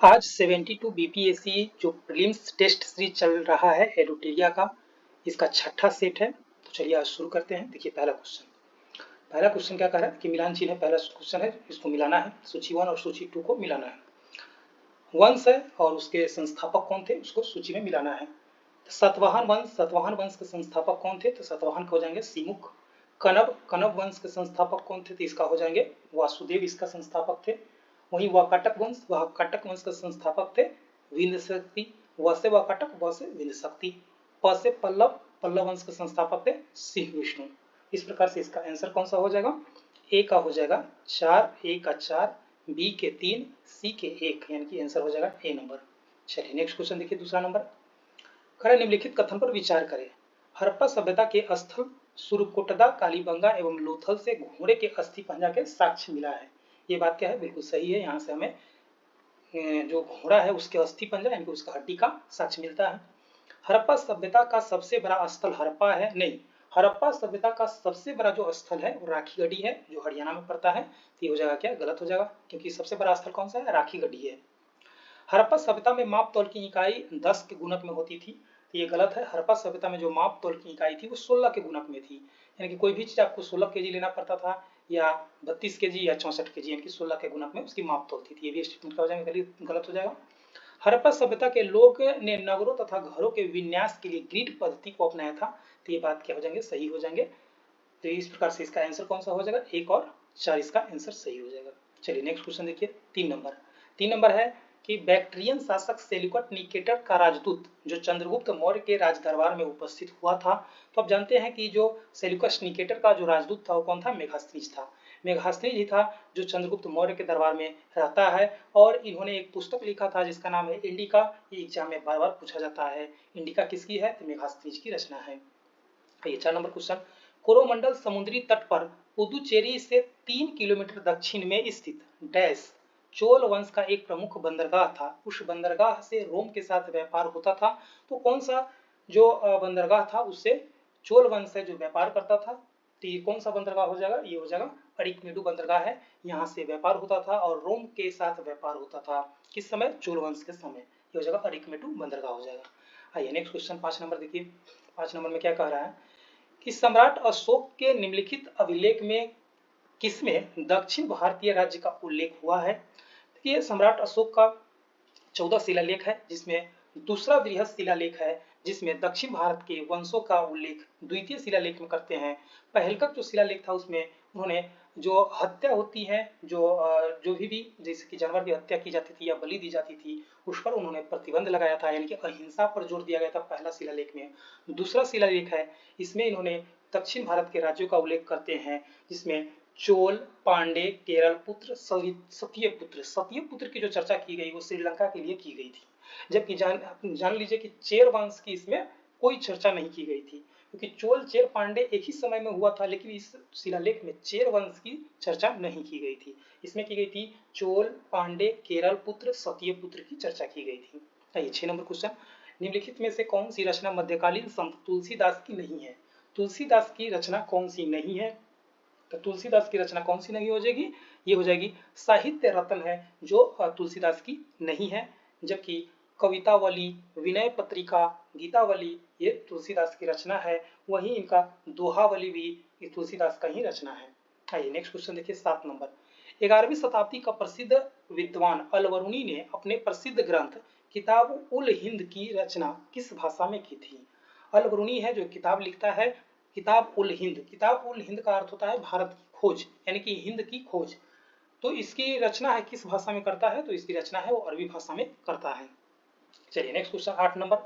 आज 72 बीपीएससी जो prelims test series चल रहा है एडुटेरिया का, इसका छठा सेट है। तो चलिए आज शुरू करते हैं। देखिए पहला क्वेश्चन क्या कह रहा है कि मिलान चिन्ह है। पहला क्वेश्चन है, इसको मिलाना है। सूची 1 और सूची 2 को मिलाना है। वंश है और उसके संस्थापक कौन थे उसको सूची में मिलाना है। सतवाहन वंश के संस्थापक कौन थे? तो सतवाहन के हो जाएंगे सीमुख। कनब वंश के संस्थापक कौन थे? तो इसका हो जाएंगे वासुदेव, इसका संस्थापक थे। वहीं वाकाटक वंश के संस्थापक थे विंध्यशक्ति। व से वाकाटक, व से विंध्यशक्ति। प से पल्लव वंश के संस्थापक थे सिंह विष्णु। इस प्रकार से इसका आंसर कौन सा हो जाएगा? ए का हो जाएगा 4, ए का 4, बी के 3, सी के 1, यानी कि आंसर हो जाएगा ए नंबर। चलिए नेक्स्ट क्वेश्चन देखिए, दूसरा नंबर। खरा निम्नलिखित कथन पर विचार करें। हड़प्पा सभ्यता के स्थल सुरकोटदा, कालीबंगा एवं लोथल से घोड़े के अस्थि पंजा के साक्ष्य मिला है। ये बात क्या है? बिल्कुल सही है। यहाँ से हमें जो घोड़ा है उसके अस्थि पंजा यानी कि उसका हड्डी का साक्ष्य मिलता है। हड़प्पा सभ्यता का सबसे बड़ा स्थल हड़प्पा है, नहीं, हड़प्पा सभ्यता का सबसे बड़ा जो स्थल है वो राखीगढ़ी है, जो हरियाणा में पड़ता है। तो ये हो जाएगा क्या? गलत हो जाएगा, क्योंकि सबसे बड़ा स्थल कौन सा है? राखीगढ़ी है। हड़प्पा सभ्यता में माप तौल की इकाई 10 के गुणक में होती थी। तो ये गलत है। हड़प्पा सभ्यता में जो माप तौल की इकाई थी वो 16 के गुणक में थी, यानी कि कोई भी चीज आपको 16 केजी लेना पड़ता था, या 32 केजी या 64 केजी, यानी कि 16 के गुणक में उसकी माप तौल थी। ये भी स्टेटमेंट क्या हो जाएगा? गलत हो जाएगा। हड़प्पा सभ्यता के लोग ने नगरों तथा घरों के विन्यास के लिए ग्रिड पद्धति को अपनाया था। तो ये बात क्या हो जाएंगे? सही हो जाएंगे। तो इस प्रकार से इसका आंसर कौन सा हो जाएगा? 1 और 4 इसका आंसर सही हो जाएगा। चलिए नेक्स्ट क्वेश्चन देखिए, 3 नंबर है कि बैक्ट्रियन शासक सेल्यूकस निकेटर का राजदूत जो चंद्रगुप्त मौर्य के राज दरबार में उपस्थित हुआ था। तो अब जानते हैं कि जो सेल्यूकस निकेटर का जो राजदूत था वो कौन था? मेगास्थनीज था। मेगास्थनीज ही था जो चंद्रगुप्त मौर्य के दरबार में रहता है, और इन्होंने एक पुस्तक लिखा था जिसका नाम है इंडिका। ये एग्जाम में बार बार पूछा जाता है। इंडिका किसकी है? तो मेगास्थनीज की रचना है। ये 4 नंबर क्वेश्चन। कोरोमंडल समुद्री तट पर पुदुचेरी से 3 किलोमीटर दक्षिण में स्थित डैश चोल वंश का एक प्रमुख बंदरगाह था। उस बंदरगाह से रोम के साथ व्यापार होता था। तो कौन सा जो बंदरगाह था उससे चोल वंश से जो व्यापार करता था? तो ये कौन सा बंदरगाह हो जाएगा? ये हो जाएगा अरिकमेडु बंदरगाह है। यहाँ से व्यापार होता था और रोम के साथ व्यापार होता था। किस समय? चोल वंश के समय। ये हो जाएगा अरिकमेडु बंदरगाह हो जाएगा। आइए नेक्स्ट क्वेश्चन 5 नंबर देखिए। 5 नंबर में क्या कह रहा है कि सम्राट अशोक के निम्नलिखित अभिलेख में किसमें दक्षिण भारतीय राज्य का उल्लेख हुआ है? ये सम्राट अशोक का 14 शिलालेख है, जिसमें दूसरा वृहद शिलालेख है जिसमें दक्षिण भारत के वंशों का उल्लेख द्वितीय शिलालेख में करते हैं। पहलका जो शिलालेख था उसमें उन्होंने जो हत्या होती है, जो भी जैसे कि जानवर की हत्या की जाती थी या बलि दी जाती थी, उस पर उन्होंने प्रतिबंध लगाया था, यानी कि अहिंसा पर जोर दिया गया था पहला शिलालेख में। दूसरा शिलालेख है, इसमें इन्होंने दक्षिण भारत के राज्यों का उल्लेख करते हैं, जिसमें चोल, पांडे, केरल पुत्र, सत्यपुत्र की जो चर्चा की गई वो श्रीलंका के लिए की गई थी। जबकि जान लीजिए कि चेर वंश की इसमें कोई चर्चा नहीं की गई थी, क्योंकि चोल, चेर, पांडे एक ही समय में हुआ था, लेकिन इस शिलालेख में चेर वंश की चर्चा नहीं की गई थी। इसमें की गई थी चोल, पांडे, केरल पुत्र, सत्यपुत्र की चर्चा की गई थी। आइए 6 नंबर क्वेश्चन। निम्नलिखित में से कौन सी रचना मध्यकालीन संत तुलसीदास की नहीं है? तुलसीदास की रचना कौन सी नहीं है? तो तुलसीदास की रचना कौन सी नहीं हो जाएगी? ये हो जाएगी साहित्य रत्न है, जो तुलसीदास की नहीं है। जबकि कवितावली, विनय पत्रिका, गीतावली ये तुलसीदास की रचना है। वहीं इनका दोहावली भी ये तुलसीदास का ही रचना है। आइए नेक्स्ट क्वेश्चन देखिए, 7 नंबर। 11वीं शताब्दी का प्रसिद्ध विद्वान अलवरुणी ने अपने प्रसिद्ध ग्रंथ किताब उल हिंद की रचना किस भाषा में की थी? अलवरुणी है जो किताब लिखता है किताब उल हिंद। किताब उल हिंद का अर्थ होता है भारत की खोज, यानी कि हिंद की खोज। तो इसकी रचना है किस भाषा में करता है? तो इसकी रचना है वो अरबी भाषा में करता है। चलिए नेक्स्ट क्वेश्चन 8 नंबर।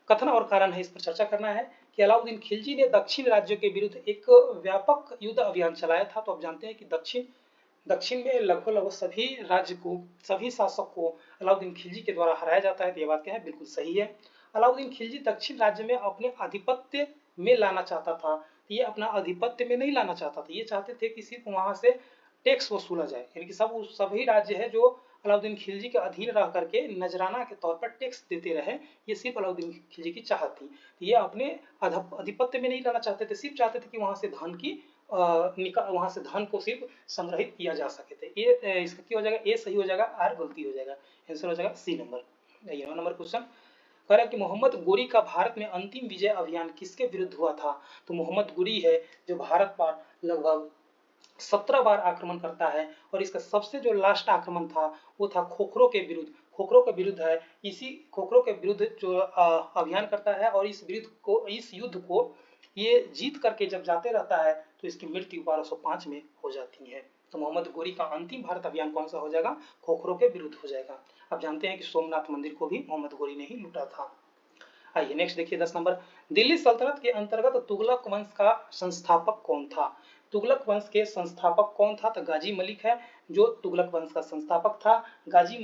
कथन और कारण है, इस पर चर्चा करना है कि अलाउद्दीन खिलजी ने दक्षिण राज्यों के विरुद्ध एक व्यापक युद्ध अभियान चलाया था। तो आप जानते हैं कि दक्षिण में लगभग सभी राज्य को, सभी शासक को अलाउद्दीन खिलजी के द्वारा हराया जाता है। तो ये बात क्या है? बिल्कुल सही है। अलाउद्दीन खिलजी दक्षिण राज्य में अपने आधिपत्य में लाना चाहता था। ये अपना आधिपत्य में नहीं लाना चाहता था, ये चाहते थे कि सिर्फ वहां से टैक्स वसूला जाए, यानी कि सभी राज्य है जो अलाउद्दीन खिलजी के अधीन रह करके नजराना के तौर पर टैक्स देते रहे। ये सिर्फ अलाउद्दीन खिलजी की चाहत थी। ये अपने आधिपत्य में नहीं लाना चाहते थे, सिर्फ चाहते थे कि वहां से धन की वहां से धन को सिर्फ संग्रहित किया जा सके थे। ये इसका क्या हो जाएगा, ए सही हो जाएगा, आर गलती हो जाएगा, आंसर हो जाएगा सी नंबर। ये 9 नंबर क्वेश्चन कह रहा है कि मोहम्मद गोरी का भारत में अंतिम विजय अभियान किसके विरुद्ध हुआ था। तो मोहम्मद गोरी है जो भारत पर लगभग 17 बार आक्रमण करता है और इसका सबसे जो लास्ट आक्रमण था वो था खोखरों के विरुद्ध। खोखरों के विरुद्ध है, इसी खोखरों के विरुद्ध जो अभियान करता है और इस युद्ध को ये जीत करके जब जाते रहता है तो इसकी मृत्यु 1205 में हो जाती है। तो मोहम्मद गोरी का अंतिम भारत अभियान कौन सा हो जाएगा, खोखरों के विरुद्ध हो जाएगा। अब जानते हैं कि सोमनाथ मंदिर को भी मोहम्मद गोरी ने ही लूटा था। आइए नेक्स्ट देखिए 10 नंबर, दिल्ली सल्तनत के अंतर्गत तुगलक वंश का संस्थापक कौन था। तुगलक वंश के संस्थापक कौन था, तो गाजी मलिक है जो तुगलक वंश का संस्थापक था। गाजी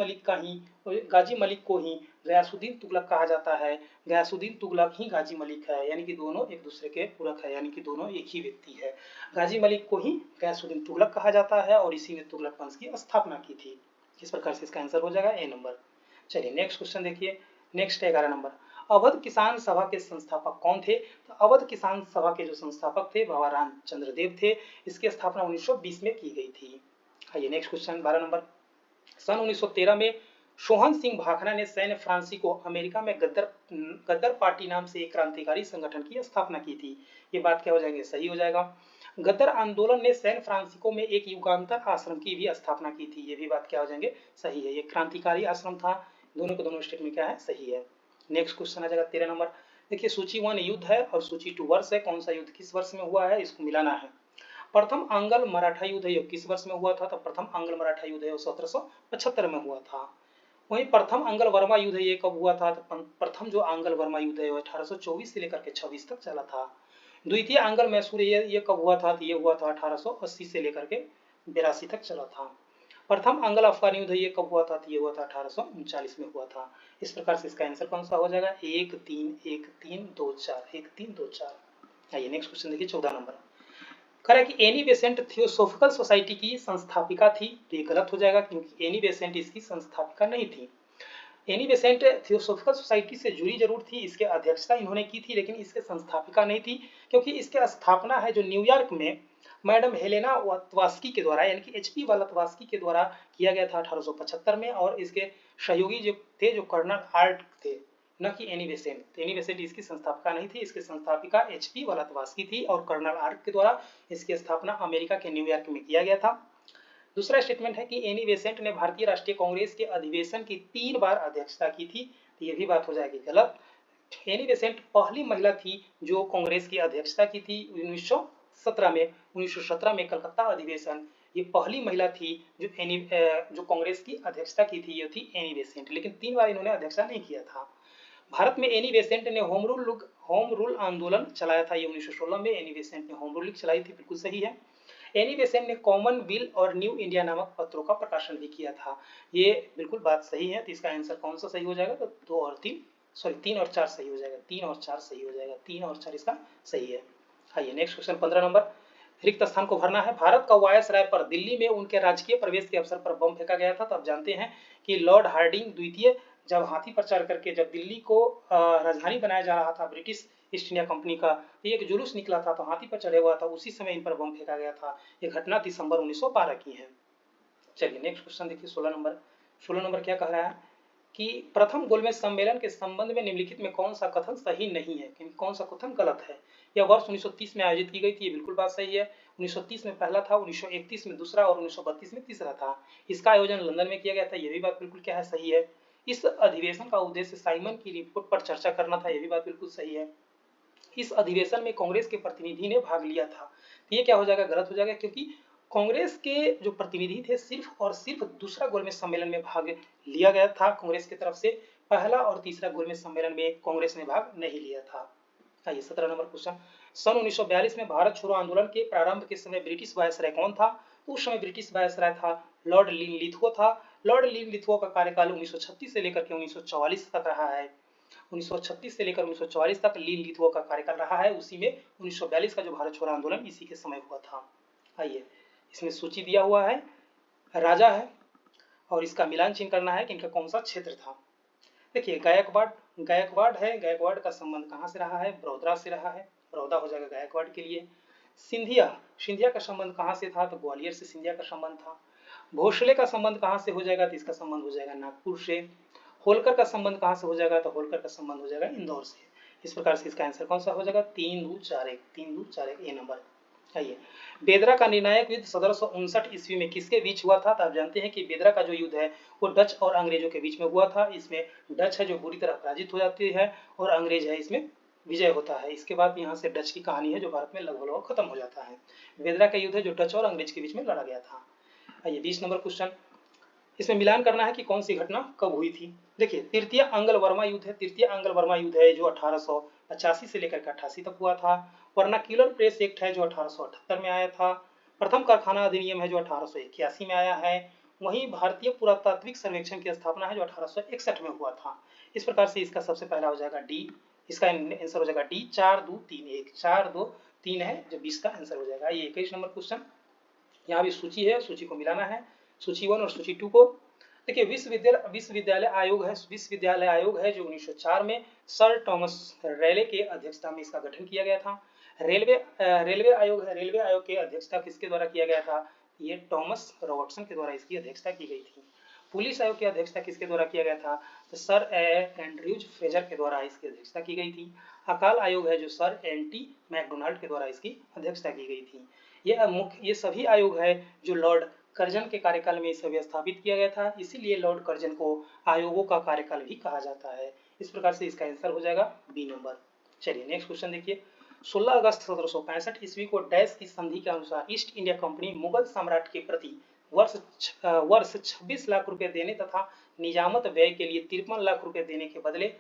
मलिक को ही गयासुद्दीन तुगलक कहा जाता है। गयासुद्दीन तुगलक ही गाजी मलिक है, यानी कि दोनों एक दूसरे के पूरक है, यानी कि दोनों एक ही व्यक्ति है। गाजी मलिक को ही गयासुद्दीन तुगलक कहा जाता है और इसी ने तुगलक वंश की स्थापना की थी। इस प्रकार से इसका आंसर हो जाएगा ए नंबर। चलिए नेक्स्ट क्वेश्चन देखिए, नेक्स्ट 11 नंबर, अवध किसान सभा के संस्थापक कौन थे। तो अवध किसान सभा के जो संस्थापक थे बाबा रामचंद्र देव थे। इसकी स्थापना 1920 में की गई थी। आइए नेक्स्ट क्वेश्चन 12 नंबर, सन 1913 में सोहन सिंह भाखड़ा ने सैन फ्रांसिस्को अमेरिका में गद्दर पार्टी नाम से एक क्रांतिकारी संगठन की स्थापना की थी। ये बात क्या हो जाएगी, सही हो जाएगा। गद्दर आंदोलन ने सैन फ्रांसिस्को में एक युगांतर आश्रम की भी स्थापना की थी। ये भी बात क्या हो जाएंगे, सही है, ये क्रांतिकारी आश्रम था। दोनों के दोनों स्टेटमेंट क्या है, सही है। नेक्स्ट क्वेश्चन आ जाएगा 13 नंबर, देखिए सूची 1 युद्ध है और सूची 2 वर्ष है। कौन सा युद्ध किस वर्ष में हुआ है, इसको मिलाना है। प्रथम आंग्ल मराठा युद्ध है किस वर्ष में हुआ था, तो प्रथम आंग्ल मराठा युद्ध है 1775 में हुआ था। वहीं प्रथम आंग्ल वर्मा युद्ध है ये कब हुआ था, तो प्रथम जो आंग्ल वर्मा युद्ध है 1824 से लेकर के 26 तक चला था। द्वितीय आंग्ल मैसूर ये कब हुआ था, तो ये हुआ था 1880 से लेकर के 82 तक चला था। प्रथम आंग्ल अफगान युद्ध ये कब हुआ था, तो ये हुआ था 1839 में हुआ था। इस प्रकार से इसका आंसर कौन सा हो जाएगा, 1 3 1 3 2 4 1 3 2 4। आइए नेक्स्ट क्वेश्चन देखिए 14 नंबर, कह रहा है कि एनी बेसेंट थियोसोफिकल सोसाइटी की संस्थापिका थी। तो ये गलत हो जाएगा क्योंकि एनी बेसेंट इसकी संस्थापिका नहीं थी। एनी बेसेंट थियोसोफिकल सोसाइटी से जुड़ी जरूर थी, इसके अध्यक्षता इन्होंने की थी, लेकिन इसके संस्थापिका नहीं थी क्योंकि इसके स्थापना है जो न्यूयॉर्क में मैडम हेलेना वास्की के द्वारा, यानी कि एचपी वालतवास्की के द्वारा किया गया था 1875 में। और इसके सहयोगी जो थे जो कर्नल आर्ट थे, न कि एनी बेसेंट। तो एनी बेसेंट इसकी संस्थापिका नहीं थी, इसकी संस्थापिका एचपी वालतवास्की थी और कर्नल आर्ट के द्वारा इसकी स्थापना अमेरिका के न्यूयॉर्क में किया गया था। दूसरा स्टेटमेंट है कि एनी बेसेंट ने भारतीय राष्ट्रीय कांग्रेस के अधिवेशन की 3 बार अध्यक्षता की थी। तो ये भी बात हो जाएगी गलत। एनी बेसेंट पहली महिला थी जो कांग्रेस की अध्यक्षता की थी 1917 में कलकत्ता अधिवेशन, ये पहली महिला थी जो कांग्रेस की अध्यक्षता की थी, ये थी एनी बेसेंट। लेकिन 3 बार इन्होंने अध्यक्षता नहीं किया था। भारत में एनी बेसेंट ने होम रूल आंदोलन चलाया था, ये 1916 में एनी बेसेंट ने होम रूल चलाई थी, बिल्कुल सही है। एनी बेसेंट ने कॉमन बिल और न्यू इंडिया नामक पत्रों का प्रकाशन भी किया था, ये बिल्कुल बात सही है। तो इसका आंसर कौन सा सही हो जाएगा, तो 2 और 3 सॉरी 3 और 4 सही हो जाएगा, 3 और 4 सही हो जाएगा, 3 और 4 इसका सही है। आइए नेक्स्ट क्वेश्चन 15 नंबर, रिक्त स्थान को भरना है। भारत का वायसराय पर दिल्ली में उनके राजकीय प्रवेश के अवसर पर बम फेंका गया था। तो आप जानते हैं कि लॉर्ड हार्डिंग द्वितीय जब हाथी पर चढ़ करके जब दिल्ली को राजधानी बनाया जा रहा था ब्रिटिश ईस्ट इंडिया कंपनी का, तो एक जुलूस निकला था तो हाथी पर चढ़े हुआ था, उसी समय इन पर बम फेंका गया था। ये घटना दिसंबर 1912 की है। चलिए नेक्स्ट क्वेश्चन देखिए 16 नंबर। 16 नंबर क्या कह रहा है कि प्रथम गोलमेज सम्मेलन के संबंध में निम्नलिखित में कौन सा कथन सही नहीं है, कौन सा कथन गलत है। यह वर्ष 1930 में आयोजित की गई थी, ये बिल्कुल बात सही है। 1930 में पहला था, 1931 में दूसरा और 1932 में तीसरा था। इसका आयोजन लंदन में किया गया था, ये भी बात बिल्कुल क्या है, सही है। इस अधिवेशन का उद्देश्य साइमन की रिपोर्ट पर चर्चा करना था, ये भी बात बिल्कुल सही है। इस अधिवेशन में कांग्रेस के प्रतिनिधि ने भाग लिया था, तो ये क्या हो जाएगा, गलत हो जाएगा क्योंकि कांग्रेस के जो प्रतिनिधि थे सिर्फ और सिर्फ दूसरा गोलमेज सम्मेलन में भाग लिया गया था कांग्रेस की तरफ से, पहला और तीसरा गोलमेज सम्मेलन में कांग्रेस ने भाग नहीं लिया था। आइए 17 नंबर क्वेश्चन, सन 1942 में भारत छोड़ो आंदोलन के प्रारंभ के समय ब्रिटिश वायसराय कौन था। तो उस समय ब्रिटिश वायसराय था लॉर्ड लिनलिथगो था। लॉर्ड लिनलिथगो का कार्यकाल 1936 से लेकर के 1944 तक रहा है। 1936 से लेकर 1944 तक लिनलिथगो का कार्यकाल रहा है, उसी में 1942 का जो भारत छोड़ो आंदोलन इसी के समय हुआ था। आइए इसमें सूची दिया हुआ है, राजा है और इसका मिलान चिन्ह करना है कि इनका कौन सा क्षेत्र था। देखिए गायकवाड़ है, गायकवाड़ का संबंध कहाँ से रहा है, बड़ौदा से रहा है, बड़ौदा हो जाएगा गायकवाड़ के लिए। सिंधिया, सिंधिया का संबंध कहाँ से था? तो ग्वालियर से सिंधिया का संबंध था। भोसले का संबंध कहाँ से हो जाएगा? तो इसका संबंध हो जाएगा नागपुर से। होलकर का संबंध कहाँ से हो जाएगा? तो होलकर का संबंध हो जाएगा इंदौर से। इस प्रकार से इसका आंसर कौन सा हो जाएगा? 3 2 4 1, 3 2 4 1 ए नंबर। आइए, बेदरा का निर्णायक युद्ध 1759 ईस्वी में किसके बीच हुआ था? तो आप जानते हैं कि बेदरा का जो युद्ध है वो डच और अंग्रेजों के बीच में हुआ था। इसमें डच है जो बुरी तरह पराजित हो जाती है और अंग्रेज है इसमें विजय होता है। इसके बाद यहाँ से डच की कहानी है जो भारत में लगभग खत्म हो जाता है। बेदरा का युद्ध है जो डच और अंग्रेज के बीच में लड़ा गया था। आइए 20 नंबर क्वेश्चन, इसमें मिलान करना है कि कौन सी घटना कब हुई थी। देखिए, तृतीय अंगल वर्मा युद्ध है। तृतीय अंगल वर्मा युद्ध है जो 1885 से लेकर 88 तक हुआ था। वर्नाक्यूलर प्रेस एक्ट है जो 1878 में आया था। प्रथम कारखाना अधिनियम है जो 1881 में आया है। वहीं भारतीय पुरातात्विक सर्वेक्षण की स्थापना है जो 1861 में हुआ था। इस प्रकार से इसका सबसे पहला हो जाएगा डी, इसका आंसर हो जाएगा डी। 4 2 3 1, 4 2 3 है जो 20 का आंसर हो जाएगा। ये 21 नंबर क्वेश्चन, यहाँ भी सूची है, सूची को मिलाना है, सूची 1 और सूची 2 को। देखिए, विश्वविद्यालय आयोग है जो 1904 में सर टॉमस रेले के अध्यक्षता में इसका गठन किया गया था। रेलवे आयोग के अध्यक्षता किसके द्वारा किया गया था? ये टॉमस रॉबर्टसन के द्वारा इसकी अध्यक्षता की गई थी। पुलिस आयोग की अध्यक्षता किसके द्वारा किया गया था? तो सर एंड्रयूज फ्रेजर के द्वारा इसकी अध्यक्षता की गई थी। अकाल आयोग है जो सर एंटी मैकडोनाल्ड के द्वारा इसकी अध्यक्षता की गई थी। ये सभी आयोग है जो लॉर्ड कर्जन के कार्यकाल में इसे स्थापित किया गया था, इसीलिए लॉर्ड कर्जन को आयोगों का कार्यकाल भी कहा जाता है। इस प्रकार से इसका आंसर हो जाएगा बी नंबर। चलिए नेक्स्ट क्वेश्चन देखिए, 16 अगस्त 1765 ईस्वी को डैश की संधि के अनुसार ईस्ट इंडिया कंपनी मुगल सम्राट के प्रति वर्ष 26 लाख रुपए देने तथा निजामत व्यय के लिए 53 लाख रुपए देने के बदले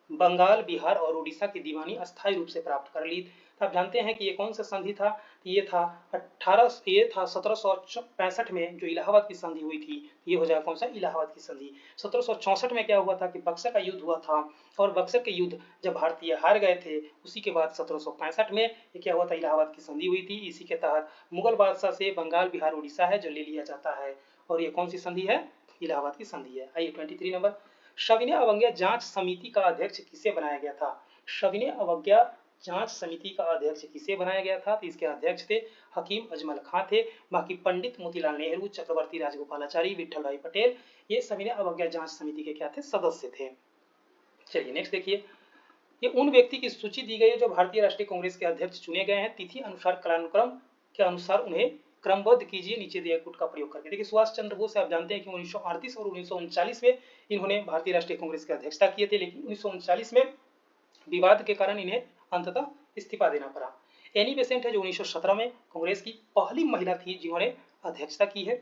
बंगाल, बिहार और उड़ीसा की दीवानी अस्थायी रूप से प्राप्त कर ली। आप जानते हैं कि ये कौन सा संधि था? ये था 1765 में जो इलाहाबाद की संधि हुई थी। ये हो जाएगा कौन सा? इलाहाबाद की संधि। 1764 में क्या हुआ था कि बक्सर का युद्ध हुआ था, और बक्सर के युद्ध जब भारतीय हार गए थे उसी के बाद 1765 में ये क्या हुआ था? इलाहाबाद की संधि हुई थी। इसी के तहत मुगल बादशाह से बंगाल, बिहार, उड़ीसा है जो ले लिया जाता है, और ये कौन सी संधि है? इलाहाबाद की संधि है। आइए 23 नंबर, सविनय अवज्ञा जांच समिति का अध्यक्ष किसे बनाया गया था? सविनय अवज्ञा जांच समिति का अध्यक्ष किसे बनाया गया था? तो इसके अध्यक्ष थे हकीम अजमल खां थे। बाकी पंडित मोतीलाल नेहरू, चक्रवर्ती राजगोपालाचारी, विठल भाई पटेल, ये सविनय अवज्ञा जांच समिति के क्या थे? सदस्य थे। चलिए नेक्स्ट देखिए, ये उन व्यक्ति की सूची दी गई है जो भारतीय राष्ट्रीय कांग्रेस के अध्यक्ष चुने गए हैं। तिथि अनुसार कालानुक्रम के अनुसार उन्हें क्रमबद्ध कीजिए नीचे दिए कूट का प्रयोग करके। देखिए, सुभाष चंद्र बोस आप जानते हैं कि 1938 और 1939 में इन्होंने भारतीय राष्ट्रीय कांग्रेस की अध्यक्षता किए थे, लेकिन 1939 में विवाद के कारण इन्हें अंततः इस्तीफा देना पड़ा। एनी बेसेंट है जो 1917 में कांग्रेस की पहली महिला थी जिन्होंने अध्यक्षता की है।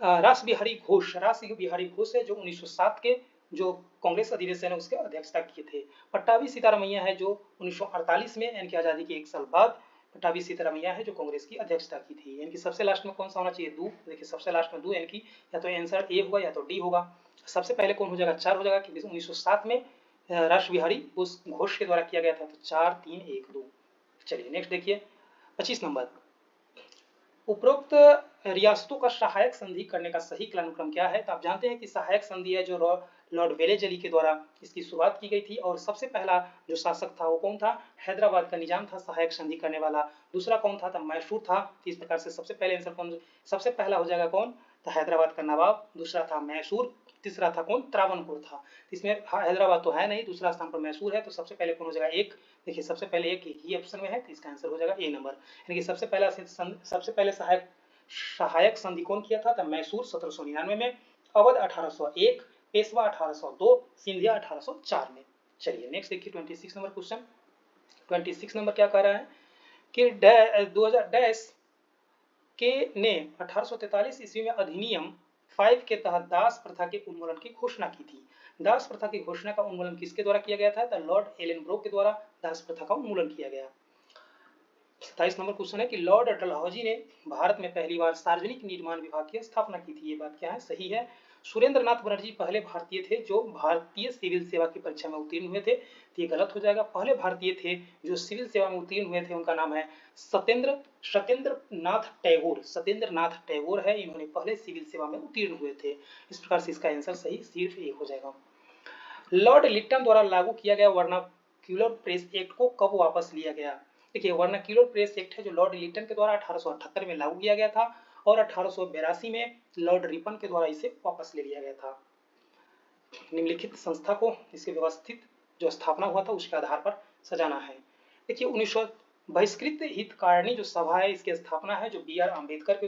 रास बिहारी घोष है जो 1907 के जो कांग्रेस अधिवेशन है उसके अध्यक्षता किए थे। पट्टाभी सीतारामैया है जो 1948 में यानी कि आजादी के 1 साल बाद पट्टाभी सीतारामैया है जो कांग्रेस की अध्यक्षता की थी। यानी कि सबसे लास्ट में कौन सा होना चाहिए? दू। देखिए, सबसे लास्ट में दू, यानी कि या तो आंसर ए होगा या तो डी होगा। सबसे पहले कौन हो जाएगा? 4 हो जाएगा, क्योंकि 1907 में रास बिहारी घोष के द्वारा किया गया था। तो 4 3 1 2। चलिए नेक्स्ट देखिए, 25 नंबर, उपरोक्त रियासतों का सहायक संधि करने का सही कालानुक्रम क्या है? तो आप जानते हैं कि सहायक संधि है जो लॉर्ड वेलेजली के द्वारा इसकी शुरुआत की गई थी, और सबसे पहला जो शासक था वो कौन था? हैदराबाद का निजाम था सहायक संधि करने वाला। दूसरा कौन था? तो मैसूर था। इस प्रकार से सबसे पहले आंसर कौन? सबसे पहला हो जाएगा कौन? तो हैदराबाद का नवाब। दूसरा था मैसूर। तीसरा था कौन? त्रावणकोर था। इसमें हैदराबाद तो है नहीं, दूसरा स्थान पर मैसूर है, तो सबसे पहले कौन हो जाएगा? एक। देखिए, सबसे पहले एक ही ऑप्शन में है, तो इसका आंसर हो जाएगा ए नंबर। यानी कि सबसे पहले सहायक संधि कौन किया था? तो मैसूर 1799 में, अवध 1801, पेशवा 1802, सिंधिया 1804 में। चलिए नेक्स्ट देखिए 26 नंबर क्वेश्चन। 26 नंबर क्या कह रहा है कि 2000 डैश के ने 1843 ईस्वी में अधिनियम 5 के तहत दास प्रथा के उन्मूलन की घोषणा की थी। दास प्रथा की घोषणा का उन्मूलन किसके द्वारा किया गया था? तो लॉर्ड एलेनब्रोक के द्वारा दास प्रथा का उन्मूलन किया गया। 27 नंबर क्वेश्चन है कि लॉर्ड डलहौजी ने भारत में पहली बार सार्वजनिक निर्माण विभाग की स्थापना की थी। ये बात क्या है? सही है। सुरेंद्र नाथ बनर्जी पहले भारतीय थे जो भारतीय सिविल सेवा की परीक्षा में उत्तीर्ण हुए थे। तो ये गलत हो जाएगा। पहले भारतीय थे जो सिविल सेवा में उत्तीर्ण हुए थे, उनका नाम है सत्येंद्र नाथ टैगोर है। इन्होंने पहले सिविल सेवा में उत्तीर्ण हुए थे। इस प्रकार से इसका आंसर सही सिर्फ एक हो जाएगा। लॉर्ड लिट्टन द्वारा लागू किया गया वर्नाक्यूलर प्रेस एक्ट को कब वापस लिया गया? देखिए वर्नाक्यूलर प्रेस एक्ट है जो लॉर्ड लिटन के द्वारा 1878 में लागू किया गया था और 1882 में लॉर्ड रिपन के द्वारा इसे वापस ले लिया गया था। निम्नलिखित संस्था को इसके व्यवस्थित जो स्थापना हुआ था उसके आधार पर सजाना है। देखिए 1900 बहिष्कृत हितकारिणी जो सभा है इसकी स्थापना है जो बी आर अम्बेडकर के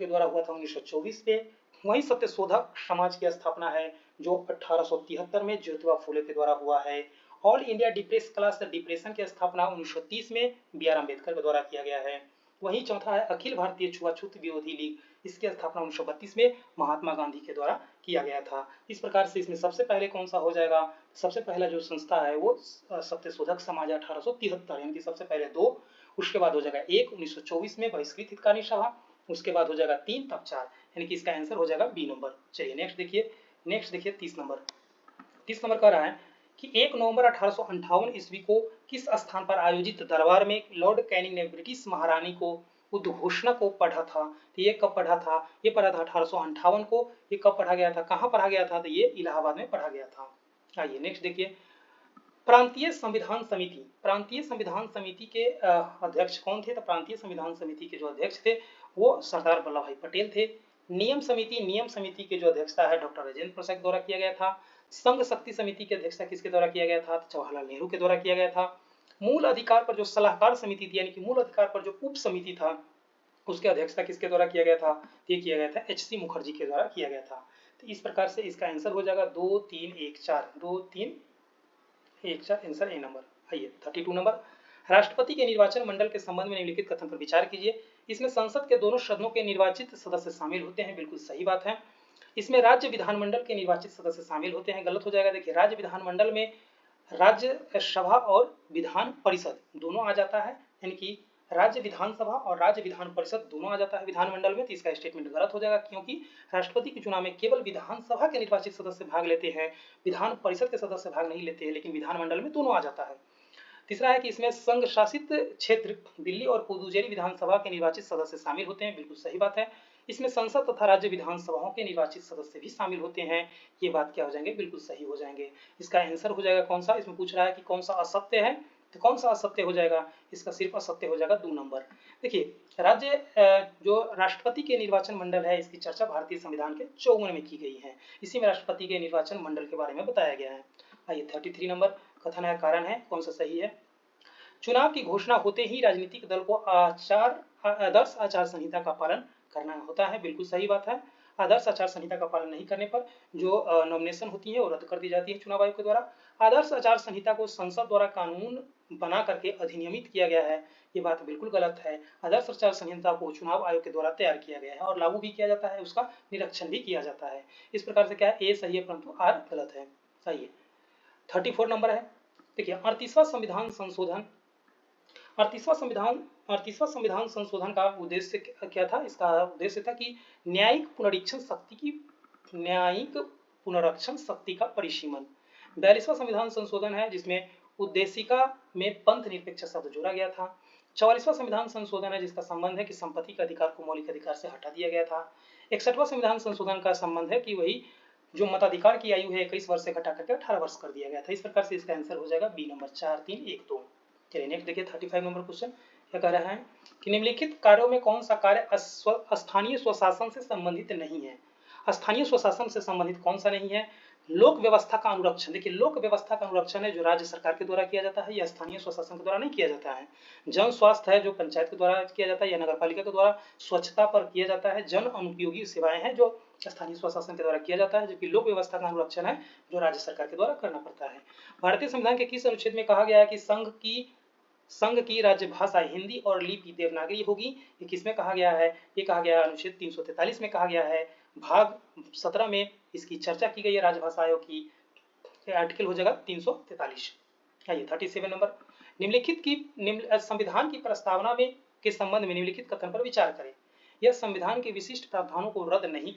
द्वारा हुआ था 1924 में। वहीं सत्यशोधक समाज की स्थापना है जो 1873 में ज्योतिबा फुले के द्वारा हुआ है। All India depress class depression की स्थापना 1930 में बी आर अम्बेडकर के द्वारा किया गया है। वहीं चौथा है अखिल भारतीय छुआछूत विरोधी लीग, इसकी स्थापना 1932 में महात्मा गांधी के द्वारा किया गया था। इस प्रकार से इसमें सबसे पहले कौन सा हो जाएगा, सबसे पहला जो संस्था है वो सत्यशोधक समाज 1873, यानी कि सबसे पहले 2, उसके बाद हो जाएगा 1 1924 में बहिष्कृत हितकारिणी सभा, उसके बाद हो जाएगा 3, तब 4, यानी कि इसका आंसर हो जाएगा बी नंबर। चलिए नेक्स्ट देखिए 30 नंबर कह रहा है कि 1 नवंबर 1858 ईस्वी को किस स्थान पर आयोजित दरबार में लॉर्ड कैनिंग ने ब्रिटिश महारानी को उद्घोषणा को पढ़ा था। तो ये कब पढ़ा था, ये पढ़ा था 1858 को। ये कब पढ़ा गया था, कहाँ पढ़ा गया था, तो ये इलाहाबाद में पढ़ा गया था। आइए नेक्स्ट देखिए प्रांतीय संविधान समिति के अध्यक्ष कौन थे, तो प्रांतीय संविधान समिति के जो अध्यक्ष थे वो सरदार वल्लभ भाई पटेल थे। नियम समिति के जो अध्यक्षता है डॉक्टर राजेंद्र प्रसाद द्वारा किया गया था। संघ शक्ति समिति की अध्यक्षता किसके द्वारा किया गया था, जवाहरलाल नेहरू के द्वारा किया गया था। मूल अधिकार पर जो सलाहकार समिति थी, यानी कि मूल अधिकार पर जो उप समिति था उसके अध्यक्षता किसके द्वारा किया गया था, ये किया गया था एच.सी. मुखर्जी के द्वारा किया गया था। तो इस प्रकार से इसका आंसर हो जाएगा 2 3 1 4, 2 3 1 4, आंसर ए नंबर। आइए 32 नंबर, राष्ट्रपति के निर्वाचन मंडल के संबंध में निम्नलिखित कथन पर विचार कीजिए। इसमें संसद के दोनों सदनों के निर्वाचित सदस्य शामिल होते हैं, बिल्कुल सही बात है। इसमें राज्य विधानमंडल के निर्वाचित सदस्य शामिल होते हैं, गलत हो जाएगा। देखिए राज्य विधानमंडल में राज्यसभा और विधान परिषद दोनों आ जाता है, यानी कि राज्य विधानसभा और राज्य विधान परिषद दोनों आ जाता है विधानमंडल में। तो इसका स्टेटमेंट गलत हो जाएगा क्योंकि राष्ट्रपति के चुनाव में केवल विधानसभा के निर्वाचित सदस्य भाग लेते हैं, विधान परिषद के सदस्य भाग नहीं लेते हैं, लेकिन विधानमंडल में दोनों आ जाता है। तीसरा है कि इसमें संघ शासित क्षेत्र दिल्ली और पुदुचेरी विधानसभा के निर्वाचित सदस्य शामिल होते हैं, बिल्कुल सही बात है। इसमें संसद तथा राज्य विधानसभाओं के निर्वाचित सदस्य भी शामिल होते हैं, ये बात क्या हो जाएंगे, बिल्कुल सही हो जाएंगे। इसका आंसर हो जाएगा कौन सा, इसमें पूछ रहा है कि कौन सा असत्य है, तो कौन सा असत्य हो जाएगा, इसका सिर्फ असत्य हो जाएगा 2 नंबर। देखिए जो राष्ट्रपति के निर्वाचन मंडल है इसकी चर्चा भारतीय संविधान के 54 में की गई है, इसी में राष्ट्रपति के निर्वाचन मंडल के बारे में बताया गया है। आइए 33 नंबर, कथन है कारण है, कौन सा सही है। चुनाव की घोषणा होते ही राजनीतिक दल को आदर्श आचार संहिता का पालन करना होता है, बिल्कुल सही बात है। आदर्श आचार संहिता का पालन नहीं करने पर जो नॉमिनेशन होती है वो रद्द कर दी जाती है चुनाव आयोग के द्वारा। आदर्श आचार संहिता को संसद द्वारा कानून बना करके अधिनियमित किया गया है, ये बात बिल्कुल गलत है। आदर्श आचार संहिता को चुनाव आयोग के द्वारा तैयार किया गया है और लागू भी किया जाता है, उसका निरीक्षण भी किया जाता है। इस प्रकार से क्या है, ए सही है परंतु आर गलत है। सही है 34 नंबर है। देखिए 38वां संविधान संशोधन का उद्देश्य क्या था, इसका उद्देश्य था कि न्यायिक पुनरीक्षण शक्ति का परिसीमन। 42वां संविधान संशोधन है जिसमें उद्देशिका में पंथ निरपेक्ष शब्द जोड़ा गया था। 44वां संविधान संशोधन है जिसका संबंध है कि संपत्ति के अधिकार को मौलिक अधिकार से हटा दिया गया था। 61वां संविधान संशोधन का संबंध है कि वही जो मताधिकार की आयु है 21 वर्ष से घटा करके 18 वर्ष कर दिया गया था। इस प्रकार से इसका आंसर हो जाएगा बी नंबर 4 3 1 2। चलिए नेक्स्ट देखिए 35 नंबर क्वेश्चन क्या कह रहा है कि निम्नलिखित कार्यों में कौन सा कार्य स्थानीय स्वशासन से संबंधित नहीं है। स्थानीय स्वशासन से संबंधित कौन सा नहीं है, लोक व्यवस्था का अनुरक्षण। देखिए लोक व्यवस्था का अनुरक्षण है जो राज्य सरकार के द्वारा किया जाता है, या स्थानीय स्वशासन के द्वारा नहीं किया जाता है। जन स्वास्थ्य है जो पंचायत के द्वारा किया जाता है या नगर पालिका के द्वारा स्वच्छता पर किया जाता है। जन अनुपयोगी सेवाएं हैं जो स्थानीय स्वशासन के द्वारा किया जाता है, जबकि लोक व्यवस्था का अनुरक्षण है जो राज्य सरकार के द्वारा करना पड़ता है। भारतीय संविधान के किस अनुच्छेद में कहा गया है कि संघ की राज्य भाषा हिंदी और लिपि देवनागरी होगी, ये किसमें कहा गया है, ये कहा गया है अनुच्छेद 343 में कहा गया है। भाग 17 में इसकी चर्चा की गई है राजभाषा आयोग की, आर्टिकल हो जाएगा 343। आइए 37 नंबर, निम्नलिखित संविधान की प्रस्तावना में के संबंध में निम्नलिखित कथन पर विचार करें। यह संविधान के विशिष्ट प्रावधानों को रद्द नहीं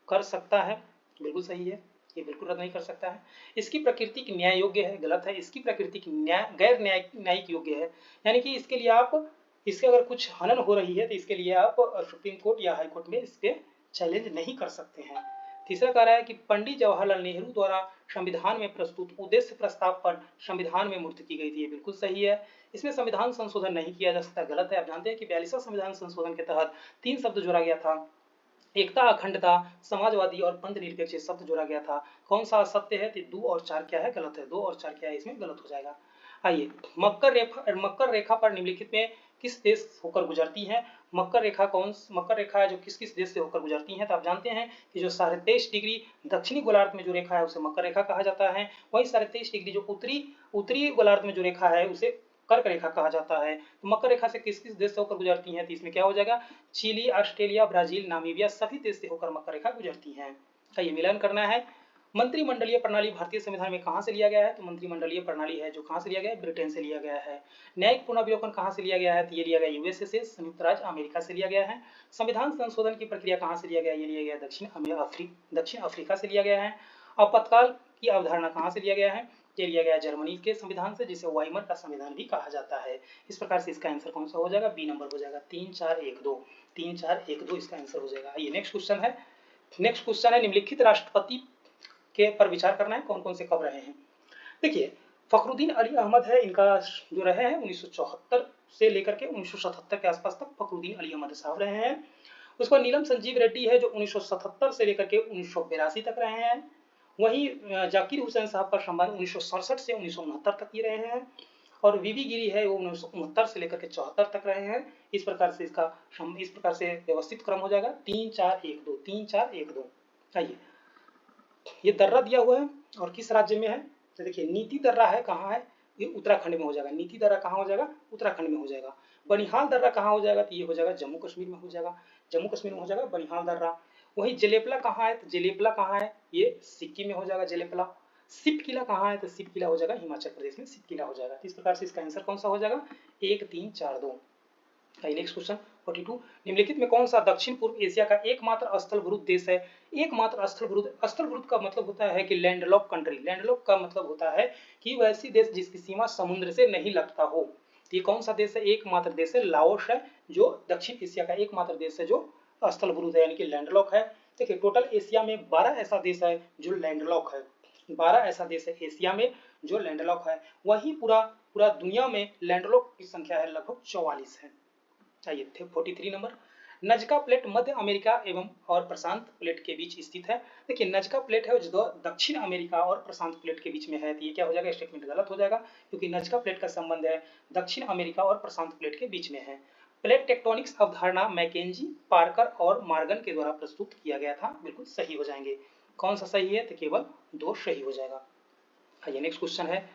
कर सकता है, बिल्कुल सही है, ये बिल्कुल रद्द नहीं कर सकता है। इसकी प्रकृति न्याय योग्य है, गलत है। इसकी प्रकृति गैर न्यायिक योग्य है, यानी कि इसके लिए इसके अगर कुछ हनन हो रही है तो इसके लिए आप सुप्रीम कोर्ट या हाई कोर्ट में इसके चैलेंज नहीं कर सकते हैं। तीसरा कह रहा है कि पंडित जवाहरलाल नेहरू द्वारा संविधान में प्रस्तुत उद्देश्य प्रस्ताव पर संविधान में मूर्त की गई थी, ये बिल्कुल सही है। इसमें संविधान संशोधन नहीं किया जा सकता, गलत है। आप जानते हैं कि 42वां संविधान संशोधन के तहत 3 शब्द जोड़ा गया था, एकता, अखंडता, समाजवादी और पंथ निरपेक्ष शब्द जोड़ा गया था। कौन सा सत्य है? तो 2 और 4 क्या है? गलत है। 2 और 4 क्या है? इसमें गलत हो जाएगा। आइए, मकर रेखा पर निम्नलिखित में किस देश होकर गुजरती है? मकर रेखा मकर रेखा है जो किस किस देश से होकर गुजरती है? तो आप जानते हैं कि जो 23.5 डिग्री दक्षिणी गोलार्ध में जो रेखा है उसे मकर रेखा कहा जाता है। वही 23.5 डिग्री जो उत्तरी गोलार्ध में जो रेखा है उसे कर्क रेखा कहा जाता है। तो मकर रेखा से किस किस देश से होकर गुजरती है? तो इसमें क्या हो जाएगा? चिली, ऑस्ट्रेलिया, ब्राजील, नामीबिया सभी देश से होकर मकर रेखा गुजरती है। ये मिलान करना है। मंत्रिमंडलीय प्रणाली भारतीय संविधान में कहां से लिया गया है? तो मंत्रिमंडलीय प्रणाली है जो कहां से लिया गया है? ब्रिटेन से लिया गया है। न्यायिक पुनर्विलोकन कहां से लिया गया है? तो ये लिया गया यूएसए से, संयुक्त राज्य अमेरिका से लिया गया है। संविधान संशोधन की प्रक्रिया कहां से लिया गया? ये लिया गया दक्षिण अफ्रीका से लिया गया है। आपातकाल की अवधारणा कहां से लिया गया है? ये लिया गया जर्मनी के संविधान से, जिसे वाइमर का संविधान भी कहा जाता है। इस प्रकार से इसका आंसर कौन सा हो जाएगा? बी नंबर हो जाएगा। 3 4 1 2 3 4 1 2 इसका आंसर हो जाएगा। ये नेक्स्ट क्वेश्चन है निम्नलिखित राष्ट्रपति के पर विचार करना है, कौन कौन से कब रहे हैं। देखिए, फखरुद्दीन अली अहमद है, इनका जो रहे हैं 1974 से लेकर के 1977 के आसपास तक फखरुद्दीन अली अहमद साहब रहे हैं। उसके बाद नीलम संजीव रेड्डी है जो 1977 से लेकर के 1982 तक रहे हैं। वहीं जाकिर हुसैन साहब का संबंध 1967 से 1969 तक ही रहे हैं। और वीवी गिरी है वो 1969 से लेकर के 74 तक रहे हैं। इस प्रकार से व्यवस्थित क्रम हो जाएगा 3 4 1 2 3 4 1 2। आइए, ये दर्रा दिया हुआ है और किस राज्य में है? तो देखिए, नीति दर्रा है, कहाँ है? ये उत्तराखंड में हो जाएगा। नीति दर्रा कहाँ हो जाएगा? उत्तराखंड में हो जाएगा। बनिहाल दर्रा कहाँ हो जाएगा? तो ये हो जाएगा जम्मू कश्मीर में हो जाएगा। जम्मू कश्मीर में हो जाएगा बनिहाल दर्रा। वही जलेपला कहाँ है? तो जलेपला कहाँ है? ये सिक्किम में हो जाएगा जलेपला। सिप किला कहाँ है? तो सिप किला हो जाएगा हिमाचल प्रदेश में, सिप किला हो जाएगा। इस प्रकार से इसका आंसर कौन सा हो जाएगा? 1 3 4 2। नेक्स्ट क्वेश्चन 42, निम्नलिखित में कौन सा दक्षिण पूर्व एशिया का एकमात्र स्थलभूत देश है? एकमात्र स्थलभूत का मतलब होता है कि लैंडलॉक कंट्री। लैंडलॉक का मतलब होता है कि वैसी देश जिसकी सीमा समुद्र से नहीं लगता हो। ये कौन सा देश है? एकमात्र देश है लाओस है, जो दक्षिण एशिया का एकमात्र देश है जो स्थलभूत है, यानी कि लैंडलॉक है। देखिए, टोटल एशिया में 12 ऐसा देश है जो लैंडलॉक है। 12 ऐसा देश है एशिया में जो लैंडलॉक है। वही पूरा दुनिया में लैंडलॉक की संख्या है लगभग 44 है। चाहिए थे 43 नंबर, नजका प्लेट मध्य अमेरिका एवं और प्रशांत प्लेट के बीच स्थित है। देखिए, नजका प्लेट है जो दक्षिण अमेरिका और प्रशांत प्लेट के बीच में है। तो ये क्या हो जाएगा? स्टेटमेंट गलत हो जाएगा, क्योंकि नजका प्लेट का संबंध है दक्षिण अमेरिका और प्रशांत प्लेट के बीच में है। प्लेट टेक्टोनिक्स अवधारणा मैकेंजी, पार्कर और मॉर्गन के द्वारा प्रस्तुत किया गया था। बिल्कुल सही हो जाएंगे। कौन सा सही है? तो केवल 2 सही हो जाएगा। आइए, नेक्स्ट क्वेश्चन है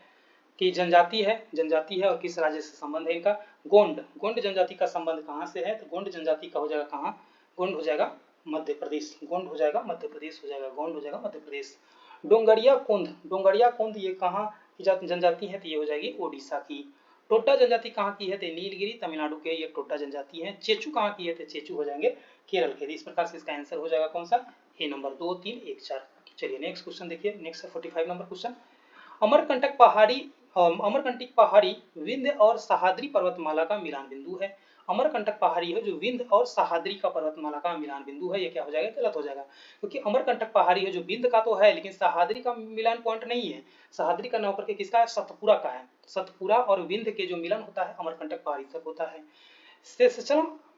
कि जनजाति है और किस राज्य से संबंध है इनका? गोंड जनजाति का संबंध कहाँ से है? तो गोंड जनजाति का हो जाएगा कहाँ? गोंड हो जाएगा मध्य प्रदेश। गोंड हो जाएगा मध्य प्रदेश हो जाएगा। गोंड हो जाएगा मध्य प्रदेश। डोंगरिया कुंद ये कहाँ की जनजाति है? तो ये हो जाएगी ओडिशा की। टोटा जनजाति कहाँ की है? तो नीलगिरी तमिलनाडु के ये टोटा जनजाति है। चेचू कहाँ की है? तो चेचू हो जाएंगे केरल के। इस प्रकार से इसका आंसर हो जाएगा कौन सा? ए नंबर 2 3 1 4। चलिए नेक्स्ट क्वेश्चन देखिए। नेक्स्ट है 45 नंबर क्वेश्चन। अमरकंटक पहाड़ी विंध्य और सह्याद्री पर्वतमाला का मिलान बिंदु है। अमरकंटक पहाड़ी है जो विंध्य और सह्याद्री का पर्वतमाला का मिलान बिंदु है। ये क्या हो जाएगा? गलत हो जाएगा, क्योंकि अमरकंटक पहाड़ी है जो विंध्य का तो है, लेकिन सह्याद्री का मिलान पॉइंट नहीं है। सह्याद्री का नाम करके किसका है? सतपुरा का है। सतपुरा और विंध्य के जो मिलन होता है अमरकंटक पहाड़ी तक होता है।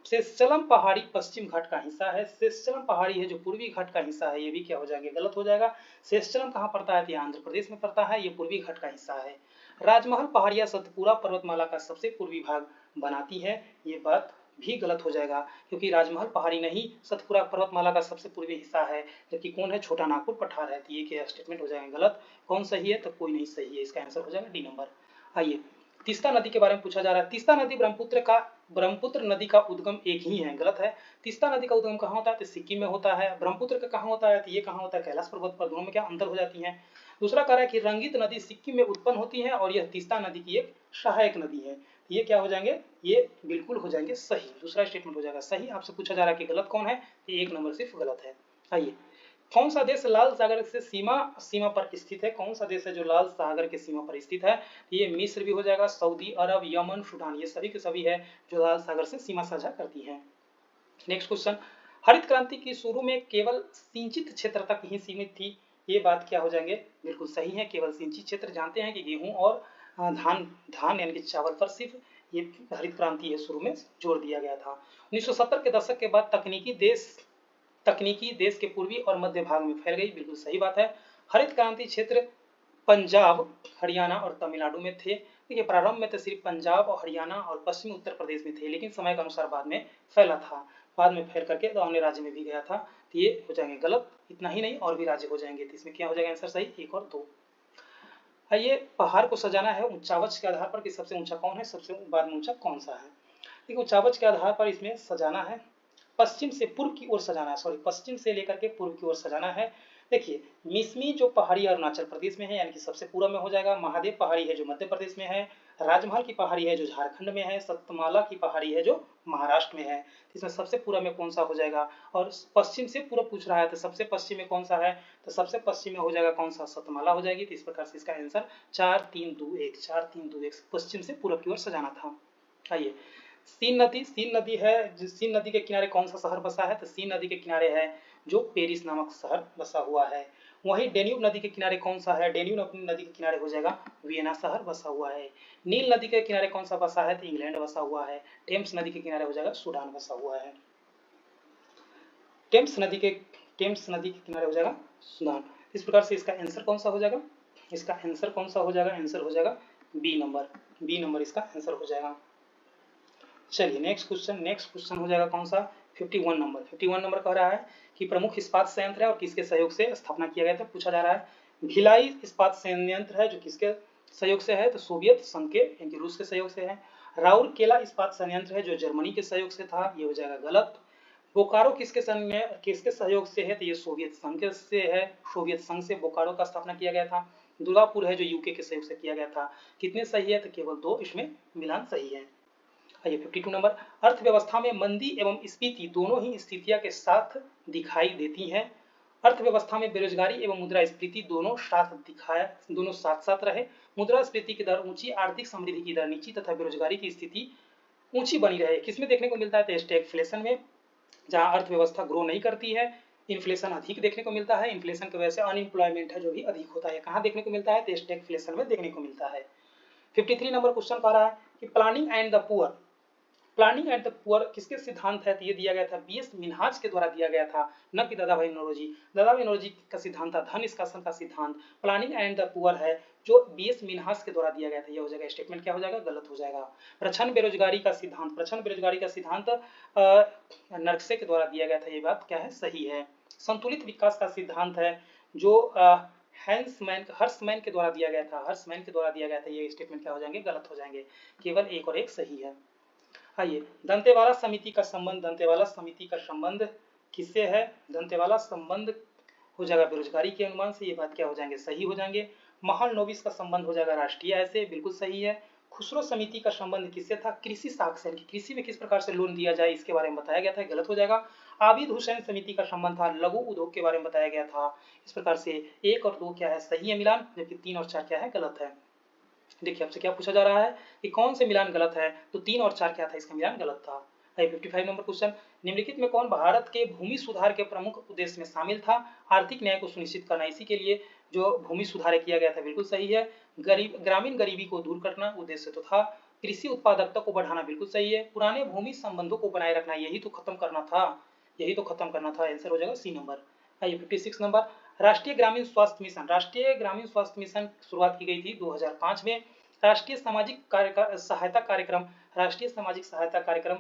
शेषचलम पहाड़ी पश्चिम घाट का हिस्सा है। शेषचलम पहाड़ी है जो पूर्वी घाट का हिस्सा है। ये भी क्या हो जाएगा? गलत हो जाएगा। शेषचलम कहाँ पड़ता है? तो आंध्र प्रदेश में पड़ता है। ये पूर्वी घाट का हिस्सा है। राजमहल पहाड़ियां सतपुरा पर्वतमाला का सबसे पूर्वी भाग बनाती है। ये बात भी गलत हो जाएगा, क्योंकि राजमहल पहाड़ी नहीं सतपुरा पर्वतमाला का सबसे पूर्वी हिस्सा है, जबकि कौन है? छोटा नागपुर पठार है। तो ये क्या स्टेटमेंट हो जाएगा? गलत। कौन सही है? तो कोई नहीं सही है। इसका आंसर हो जाएगा डी नंबर। आइए, तीस्ता नदी के बारे में पूछा जा रहा है। तीस्ता नदी ब्रह्मपुत्र नदी का उद्गम एक ही है। गलत है। तीस्ता नदी का उद्गम कहाँ होता है? तो सिक्किम में होता है। ब्रह्मपुत्र का कहाँ होता है? तो ये कहाँ होता है? कैलाश पर्वत पर। दोनों में क्या अंतर हो जाती है? दूसरा कह रहा है कि रंगित नदी सिक्किम में उत्पन्न होती है और यह तीस्ता नदी की एक सहायक नदी है। ये क्या हो जाएंगे? ये बिल्कुल हो जाएंगे सही। दूसरा स्टेटमेंट हो जाएगा सही। आपसे पूछा जा रहा है कि गलत कौन है? तो 1 नंबर सिर्फ गलत है। आइए, कौन सा देश लाल सागर से सीमा पर स्थित है? कौन सा देश है जो लाल सागर के सीमा पर स्थित है? ये मिस्र भी हो जाएगा, सऊदी अरब, यमन, सूडान, ये सभी के सभी है जो लाल सागर से सीमा साझा करती है। नेक्स्ट क्वेश्चन हरित क्रांति की शुरू में केवल सिंचित क्षेत्र तक ही सीमित थी। ये बात क्या हो जाएंगे, बिल्कुल सही है, केवल सिंचित क्षेत्र। जानते हैं कि गेहूं और धान धान यानी कि चावल पर सिर्फ ये हरित क्रांति है शुरू में जोर दिया गया था। 1970 के दशक के बाद तकनीकी देश के पूर्वी और मध्य भाग में फैल गई, बिल्कुल सही बात है। हरित क्रांति क्षेत्र पंजाब, हरियाणा और तमिलनाडु में थे। देखिए प्रारंभ में तो सिर्फ पंजाब और हरियाणा और पश्चिमी उत्तर प्रदेश में थे, लेकिन समय के अनुसार बाद में फैला था, बाद में फैल करके तो अन्य राज्य में भी गया था। तो ये हो जाएंगे गलत, इतना ही नहीं और भी राज्य हो जाएंगे। तो इसमें क्या हो जाएगा आंसर सही, 1 और 2। ये पहाड़ को सजाना है ऊंचावच के आधार पर कि सबसे ऊंचा कौन है, सबसे बाद में ऊंचा कौन सा है। देखिए ऊंचावच के आधार पर इसमें सजाना है, पश्चिम से पूर्व की ओर सजाना है, सॉरी पश्चिम से लेकर के पूर्व की ओर सजाना है। देखिए मिसमी जो पहाड़ी अरुणाचल प्रदेश में है यानी कि सबसे पूर्व में हो जाएगा। महादेव पहाड़ी है जो मध्य प्रदेश में है। राजमहल की पहाड़ी है जो झारखंड में है। सतमाला की पहाड़ी है जो महाराष्ट्र में है। इसमें सबसे पूर्व में कौन सा हो जाएगा, और पश्चिम से पूर्व पूछ रहा है तो सबसे पश्चिम में कौन सा है, तो सबसे पश्चिम में हो जाएगा कौन सा, सतमाला हो जाएगी। तो इस प्रकार से इसका आंसर 4 3 2 1 4 3 2 1 पश्चिम से पूर्व की ओर सजाना था। आइए सीन नदी है, सीन नदी के किनारे कौन सा शहर बसा है, तो सीन नदी के किनारे है जो पेरिस नामक शहर बसा हुआ है। वहीं डेन्यूब नदी के किनारे कौन सा है, डेन्यूब नदी के किनारे हो जाएगा वियना शहर बसा हुआ है। नील नदी के किनारे कौन सा बसा है, तो इंग्लैंड बसा हुआ है। टेम्स नदी के किनारे हो जाएगा सूडान बसा हुआ है। टेम्स नदी के किनारे हो जाएगा सूडान। इस प्रकार से इसका आंसर कौन सा हो जाएगा, इसका आंसर कौन सा हो जाएगा, आंसर हो जाएगा बी नंबर इसका आंसर हो जाएगा। चलिए नेक्स्ट क्वेश्चन हो जाएगा कौन सा, 51 नंबर कह रहा है कि प्रमुख इस्पात संयंत्र है और किसके सहयोग से स्थापना किया गया था, पूछा जा रहा है। भिलाई इस्पात संयंत्र है जो किसके सहयोग से है, तो सोवियत संघ के यानी रूस के सहयोग से है। राउरकेला इस्पात संयंत्र है जो जर्मनी के सहयोग से था, ये हो जाएगा गलत। बोकारो किसके सहयोग से है, तो ये सोवियत संघ से है, सोवियत संघ से बोकारो का स्थापना किया गया था। दुर्गापुर है जो यूके के सहयोग से किया गया था। कितने सही है, तो केवल 2 इसमें मिलान सही है। आइए 52 नंबर, अर्थव्यवस्था में मंदी एवं स्फीति दोनों ही स्थितियां के साथ दिखाई देती हैं। अर्थव्यवस्था में बेरोजगारी एवं मुद्रास्फीति दोनों साथ साथ रहे। मुद्रास्फीति की दर ऊंची, आर्थिक समृद्धि की दर नीची तथा बेरोजगारी की स्थिति ऊंची बनी रहे। किसमें देखने को मिलता है, तो स्टैगफ्लेशन में, जहां अर्थव्यवस्था ग्रो नहीं करती है, इन्फ्लेशन अधिक देखने को मिलता है। इन्फ्लेशन की वजह से अनएम्प्लॉयमेंट है जो भी अधिक होता है। कहाँ देखने को मिलता है, तो स्टैगफ्लेशन में देखने को मिलता है। 53 नंबर क्वेश्चन कह रहा है कि प्लानिंग एंड द पुअर किसके सिद्धांत है, तो ये दिया गया था बीएस मिन्हाज के द्वारा दिया गया था, न कि दादा भाई नौरोजी का सिद्धांत था धन निष्कासन का सिद्धांत। प्लानिंग एंड द पुअर है जो बीएस मिन्हाज के द्वारा दिया गया था, ये हो जाएगा स्टेटमेंट क्या हो जाएगा, गलत हो जाएगा। प्रछन्न बेरोजगारी का सिद्धांत नर्कसे के द्वारा दिया गया था, ये बात क्या है, सही है। संतुलित विकास का सिद्धांत है जो हर्समैन के द्वारा दिया गया था, ये स्टेटमेंट क्या हो जाएंगे, गलत हो जाएंगे। केवल 1 और 1 सही है। आइए दंतेवाला समिति का संबंध किससे है, दंतेवाला संबंध हो जाएगा बेरोजगारी के अनुमान से, ये बात क्या हो जाएंगे, सही हो जाएंगे। महालनोबिस का संबंध हो जाएगा राष्ट्रीय आय से, बिल्कुल सही है। खुसरो समिति का संबंध किससे था, कृषि साख से, कृषि में किस प्रकार से लोन दिया जाए इसके बारे में बताया गया था, गलत हो जाएगा। आबिद हुसैन समिति का संबंध था लघु उद्योग के बारे में बताया गया था। इस प्रकार से 1 और 2 क्या है, सही है मिलान, जबकि 3 और 4 क्या है, गलत है। देखिए आपसे क्या पूछा जा रहा है कि कौन से मिलान गलत है, तो 3 और 4 क्या था, इसका मिलान गलत था। 55 नंबर क्वेश्चन, निम्नलिखित में कौन भारत के भूमि सुधार के प्रमुख उद्देश्य में शामिल था, आर्थिक न्याय को सुनिश्चित करना, इसी के लिए जो भूमि सुधार किया गया था, बिल्कुल सही है। ग्रामीण गरीबी को दूर करना उद्देश्य तो था। कृषि उत्पादकता को बढ़ाना, बिल्कुल सही है। पुराने भूमि संबंधों को बनाए रखना, यही तो खत्म करना था, आंसर हो जाएगा सी नंबर। आइए 56 नंबर, राष्ट्रीय ग्रामीण स्वास्थ्य मिशन शुरुआत की गई थी 2005 में। राष्ट्रीय सामाजिक सहायता कार्यक्रम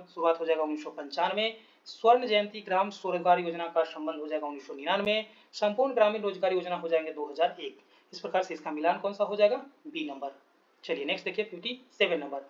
शुरुआत हो जाएगा 1995। स्वर्ण जयंती ग्राम स्वरोजगार योजना का संबंध हो जाएगा 1999। संपूर्ण ग्रामीण रोजगार योजना हो जाएंगे 2001। इस प्रकार से इसका मिलान कौन सा हो जाएगा, बी नंबर। चलिए नेक्स्ट देखिए 57 नंबर,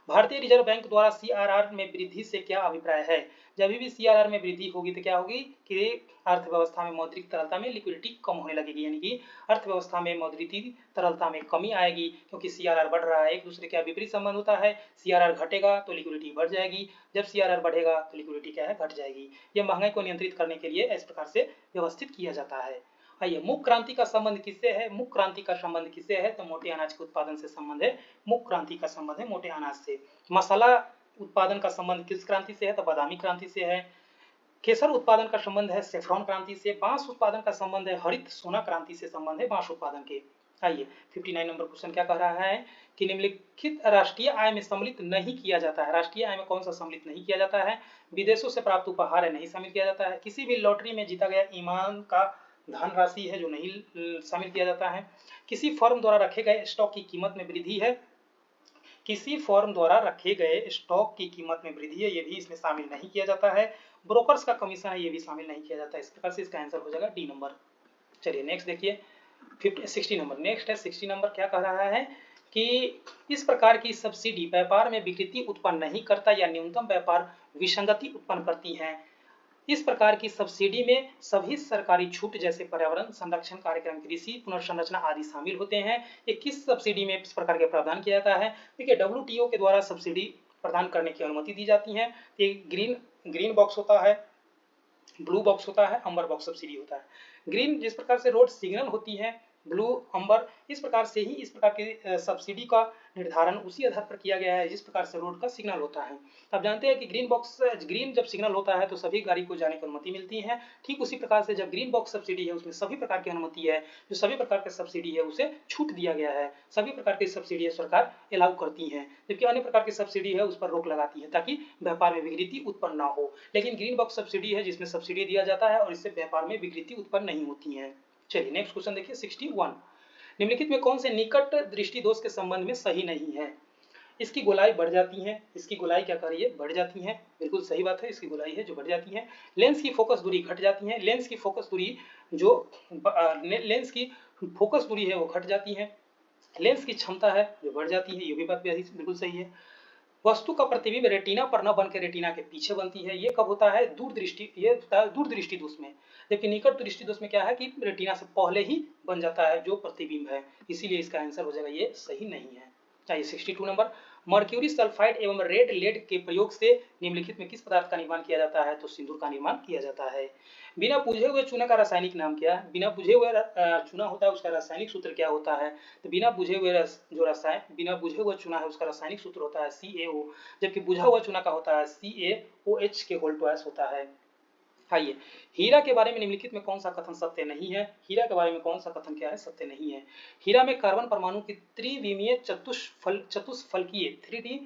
भारतीय रिजर्व बैंक द्वारा सीआरआर में वृद्धि से क्या अभिप्राय है। जब भी सीआरआर में वृद्धि होगी तो क्या होगी कि अर्थव्यवस्था में मौद्रिक तरलता में लिक्विडिटी कम होने लगेगी, यानी कि अर्थव्यवस्था में मौद्रिक तरलता में कमी आएगी, क्योंकि सीआरआर बढ़ रहा है। एक दूसरे का विपरीत संबंध होता है, सीआरआर घटेगा तो लिक्विडिटी बढ़ जाएगी, जब सीआरआर बढ़ेगा तो लिक्विडिटी क्या है, घट जाएगी। यह महंगाई को नियंत्रित करने के लिए इस प्रकार से व्यवस्थित किया जाता है। आइए मुख्य क्रांति का संबंध किससे है, तो मोटे अनाज के उत्पादन से संबंध है। मुख्य क्रांति का संबंध है मोटे अनाज से। मसाला उत्पादन का संबंध किस क्रांति से है, तो बादामी क्रांति से है। केसर उत्पादन का संबंध है सेफ्रॉन क्रांति से। बांस उत्पादन का संबंध है हरित सोना क्रांति से संबंध है बांस उत्पादन के। आइए 59 नंबर क्वेश्चन क्या कह रहा है कि निम्नलिखित राष्ट्रीय आय में सम्मिलित नहीं किया जाता है। राष्ट्रीय आय में कौन सा सम्मिलित नहीं किया जाता है? विदेशों से प्राप्त उपहार है, नहीं शामिल किया जाता है। किसी भी लॉटरी में जीता गया ईमान का धनराशि है, जो नहीं शामिल किया जाता है। किसी फर्म द्वारा रखे गए स्टॉक की कीमत में वृद्धि है, किसी फर्म द्वारा रखे गए स्टॉक की कीमत में वृद्धि है, ये भी इसमें शामिल नहीं किया जाता है। ब्रोकर्स का कमीशन है, ये भी शामिल नहीं किया जाता है। इस प्रकार से इसका आंसर हो जाएगा डी नंबर। चलिए नेक्स्ट देखिए 60 नंबर। नेक्स्ट है 60 नंबर। क्या कह रहा है कि इस प्रकार की सब्सिडी व्यापार में विकृति उत्पन्न नहीं करता या न्यूनतम व्यापार विसंगति उत्पन्न करती है। इस प्रकार की सब्सिडी में सभी सरकारी छूट जैसे पर्यावरण संरक्षण कार्यक्रम, कृषि पुनर्संरचना आदि शामिल होते हैं। ये किस सब्सिडी में इस प्रकार के प्रावधान किया जाता है? देखिए WTO के द्वारा सब्सिडी प्रदान करने की अनुमति दी जाती है। ये ग्रीन बॉक्स होता है, ब्लू बॉक्स होता है, अम्बर बॉक्स सब्सिडी होता है। ग्रीन जिस प्रकार से रोड सिग्नल होती है, ब्लू अम्बर, इस प्रकार से ही इस प्रकार की सब्सिडी का निर्धारण उसी आधार पर किया गया है जिस प्रकार से रोड का सिग्नल होता है। आप जानते हैं कि ग्रीन जब सिग्नल होता है तो सभी गाड़ी को जाने की अनुमति मिलती है। ठीक उसी प्रकार से जब ग्रीन बॉक्स सब्सिडी है उसमें सभी प्रकार की अनुमति है, जो सभी प्रकार की सब्सिडी है उसे छूट दिया गया है। सभी प्रकार की सब्सिडी है सरकार अलाउ करती है, जबकि अन्य प्रकार की सब्सिडी है उस पर रोक लगाती है ताकि व्यापार में विकृति उत्पन्न ना हो। लेकिन ग्रीन बॉक्स सब्सिडी है जिसमें सब्सिडी दिया जाता है और इससे व्यापार में विकृति उत्पन्न नहीं होती है। चलिए नेक्स्ट क्वेश्चन देखिए 61। निम्नलिखित में कौन से निकट दृष्टि दोष के संबंध में सही नहीं है? इसकी गोलाई बढ़ जाती है, इसकी गोलाई क्या कर रही है? बढ़ जाती है। बिल्कुल सही बात है, इसकी गोलाई है जो बढ़ जाती है। लेंस की फोकस दूरी घट जाती है, लेंस की फोकस दूरी है वो घट जाती है। लेंस की क्षमता है जो बढ़ जाती है, ये भी बात बिल्कुल सही है। वस्तु का प्रतिबिंब रेटिना पर न बनकर रेटिना के पीछे बनती है। ये कब होता है? ये होता है दूर दृष्टि दोष में। जबकि निकट दृष्टि दोष में क्या है कि रेटिना से पहले ही बन जाता है जो प्रतिबिंब है, इसीलिए इसका आंसर हो जाएगा ये सही नहीं है। चाहिए 62 नंबर। मर्क्यूरी सल्फाइड एवं रेड लेड के प्रयोग से निम्नलिखित में किस पदार्थ का निर्माण किया जाता है? तो सिंदूर का निर्माण किया जाता है। बिना बुझे हुए चूना का रासायनिक नाम क्या है? बिना बुझे हुए चूना होता है उसका रासायनिक सूत्र क्या होता है? तो बिना बुझे हुआ चूना है उसका रासायनिक सूत्र होता है CaO, जबकि बुझा हुआ चूना का होता है CaOH के होल ट्वाइस होता है। आइए हीरा के बारे में निम्नलिखित में कौन सा कथन सत्य नहीं है? हीरा के बारे में कौन सा कथन क्या है? सत्य नहीं है। हीरा में कार्बन परमाणु की त्रिविमीय चतुष्फलकीय 3D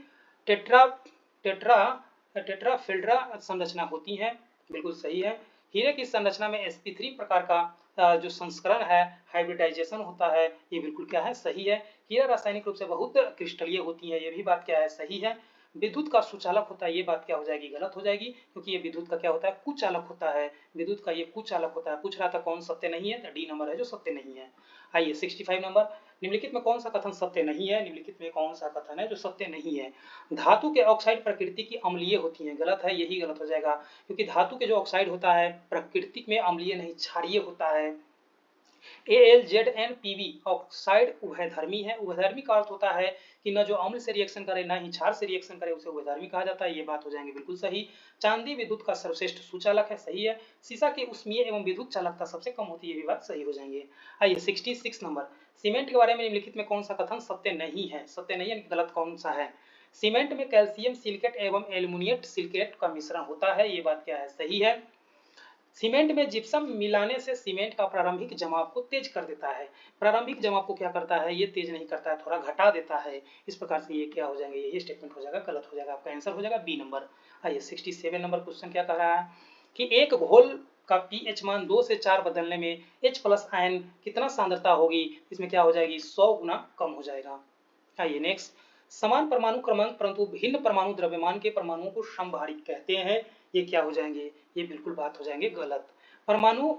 टेट्राफिल्ड्रा संरचना होती है। बिल्कुल सही है। हीरे की संरचना में sp3 प्रकार का जो संस्करण है, हाइब्रिडाइजेशन होता है, ये बिल्कुल क्या है? सही है। हीरा रासायनिक रूप से बहुत क्रिस्टलीय होती है, ये भी बात क्या है? सही है। विद्युत का सुचालक होता है, ये बात क्या हो जाएगी? गलत हो जाएगी, क्योंकि ये विद्युत का क्या होता है? कुचालक होता है। विद्युत का ये कुचालक होता है। पूछ रहा था कौन सत्य नहीं है, तो डी नंबर है जो सत्य नहीं है। आइए 65 नंबर। निम्नलिखित में कौन सा कथन सत्य नहीं है? निम्नलिखित में कौन सा कथन है जो सत्य नहीं है? धातु के ऑक्साइड प्रकृति की अम्लीय होती है। गलत है, यही गलत हो जाएगा, क्योंकि धातु के जो ऑक्साइड होता है प्रकृति में अम्लीय नहीं क्षारीय होता है। AlZnPb ऑक्साइड उभयधर्मी है। उभयधर्मी का अर्थ होता है कि न जो अम्ल से रिएक्शन करे ना ही क्षार से रिएक्शन करे, उसे उभयधर्मी कहा जाता है। ये बात हो जाएंगे बिल्कुल सही। चांदी विद्युत का सर्वश्रेष्ठ सुचालक है, सही है। शीशा की उष्मीय एवं विद्युत चालकता सबसे कम होती है, ये भी बात सही हो जाएंगे। आइए 66 नंबर। सीमेंट के बारे में निम्नलिखित में कौन सा कथन सत्य नहीं है? सत्य नहीं है, गलत कौन सा है? सीमेंट में कैल्शियम सिलिकेट एवं एल्यूमिनियम सिलिकेट का मिश्रण होता है, ये बात क्या है? सही है। सीमेंट में जिप्सम मिलाने से सीमेंट का प्रारंभिक जमाव को तेज कर देता है। प्रारंभिक जमाव को क्या करता है? ये तेज नहीं करता है, थोड़ा घटा देता है। इस प्रकार से ये क्या हो जाएंगे? ये स्टेटमेंट हो जाएगा, गलत हो जाएगा। आपका आंसर हो जाएगा बी नंबर। आइए 67 नंबर क्वेश्चन क्या कह रहा है कि एक घोल का pH मान 2 से 4 बदलने में H+ आयन कितना सांद्रता होगी? इसमें क्या हो जाएगी? 100 गुना कम हो जाएगा। आइए नेक्स्ट। समान परमाणु क्रमांक परंतु भिन्न परमाणु द्रव्यमान के परमाणुओं को समभारिक कहते हैं, ये क्या हो जाएंगे? ये बिल्कुल बात हो जाएंगे गलत।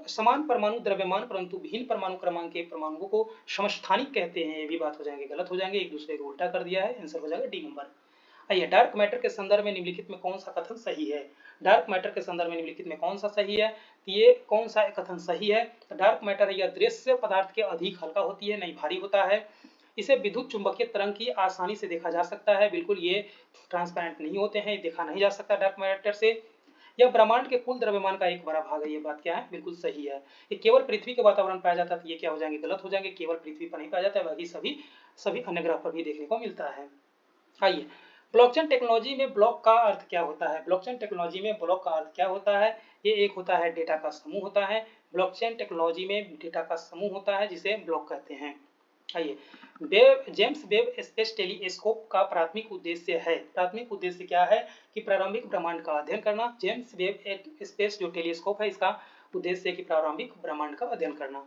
समान परमाणु द्रव्यमान परंतु भिन्न परमाणु क्रमांक के परमाणुओं को समस्थानिक कहते हैं, ये भी बात हो जाएंगे गलत हो जाएंगे। एक दूसरे को उल्टा कर दिया है, आंसर हो जाएगा डी नंबर। आइए डार्क मैटर के संदर्भ में निम्नलिखित में कौन सा कथन सही है? डार्क मैटर के संदर्भ में निम्नलिखित में कौन सा सही है? ये कौन सा कथन सही है? तो डार्क मैटर या दृश्य पदार्थ के अधिक हल्का होती है, नहीं भारी होता है। इसे विद्युत चुंबकीय तरंग की आसानी से देखा जा सकता है। बिल्कुल ये ट्रांसपेरेंट नहीं होते हैं, देखा नहीं जा सकता डार्क मैटर से। यह ब्रह्मांड के कुल द्रव्यमान का एक बड़ा भाग है, ये बात क्या है? बिल्कुल सही है। ये केवल पृथ्वी के वातावरण पाया जाता है, तो ये क्या हो जाएंगे? गलत हो जाएंगे। केवल पृथ्वी पर नहीं पाया जाता है, बाकी सभी अन्य ग्रह पर भी देखने को मिलता है। आइए ब्लॉकचेन टेक्नोलॉजी में ब्लॉक का अर्थ क्या होता है? ब्लॉकचेन टेक्नोलॉजी में ब्लॉक का अर्थ क्या होता है? ये एक होता है डेटा का समूह होता है। ब्लॉकचेन टेक्नोलॉजी में डेटा का समूह होता है जिसे ब्लॉक कहते हैं। आइए, जेम्स वेब स्पेस टेलीस्कोप का प्राथमिक उद्देश्य है। प्राथमिक उद्देश्य क्या है? कि प्रारंभिक ब्रह्मांड का अध्ययन करना। जेम्स वेब स्पेस जो टेलीस्कोप है इसका उद्देश्य है कि प्रारंभिक ब्रह्मांड का अध्ययन करना।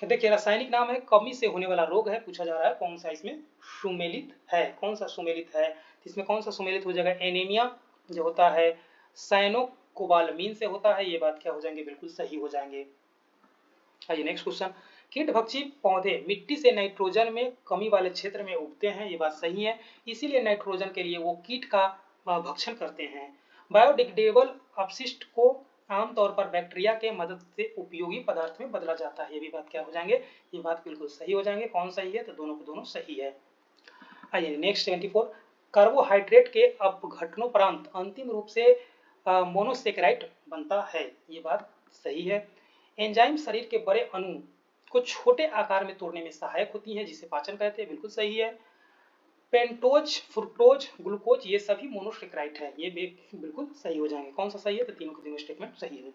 देखिए, रासायनिक नाम है, कमी से होने वाला रोग है, पूछा जा रहा है कौन सा इसमें सुमेलित है, कौन सा सुमेलित है? इसमें कौन सा सुमेलित हो जाएगा? एनीमिया जो होता है साइनोकोबालमीन से होता है, ये बात क्या हो जाएंगे? बिल्कुल सही हो जाएंगे। आइए नेक्स्ट क्वेश्चन, कीटभक्षी पौधे मिट्टी से नाइट्रोजन में कमी वाले क्षेत्र में उगते हैं, ये बात सही है, इसीलिए नाइट्रोजन के लिए वो कीट का भक्षण करते हैं। बायोडिग्रेडेबल अपशिष्ट को आमतौर पर बैक्टीरिया के मदद से उपयोगी पदार्थ में बदला जाता है, ये भी बात क्या हो जाएंगे? ये बात बिल्कुल सही हो जाएंगे। कौन सही है? तो दोनों को दोनों सही है। आइए नेक्स्ट 24, कार्बोहाइड्रेट के अपघटनोपरांत अंतिम रूप से मोनोसेकेराइड बनता है, ये बात सही है। एंजाइम शरीर के बड़े अणु को छोटे आकार में तोड़ने में सहायक होती हैं जिसे पाचन कहते हैं, बिल्कुल सही है। पेंटोज, फ्रुक्टोज, ग्लूकोज ये सभी मोनोसेकेराइड है, ये बिल्कुल सही हो जाएंगे। कौन सा सही है? तो तीनों के तीनों स्टेटमेंट सही है।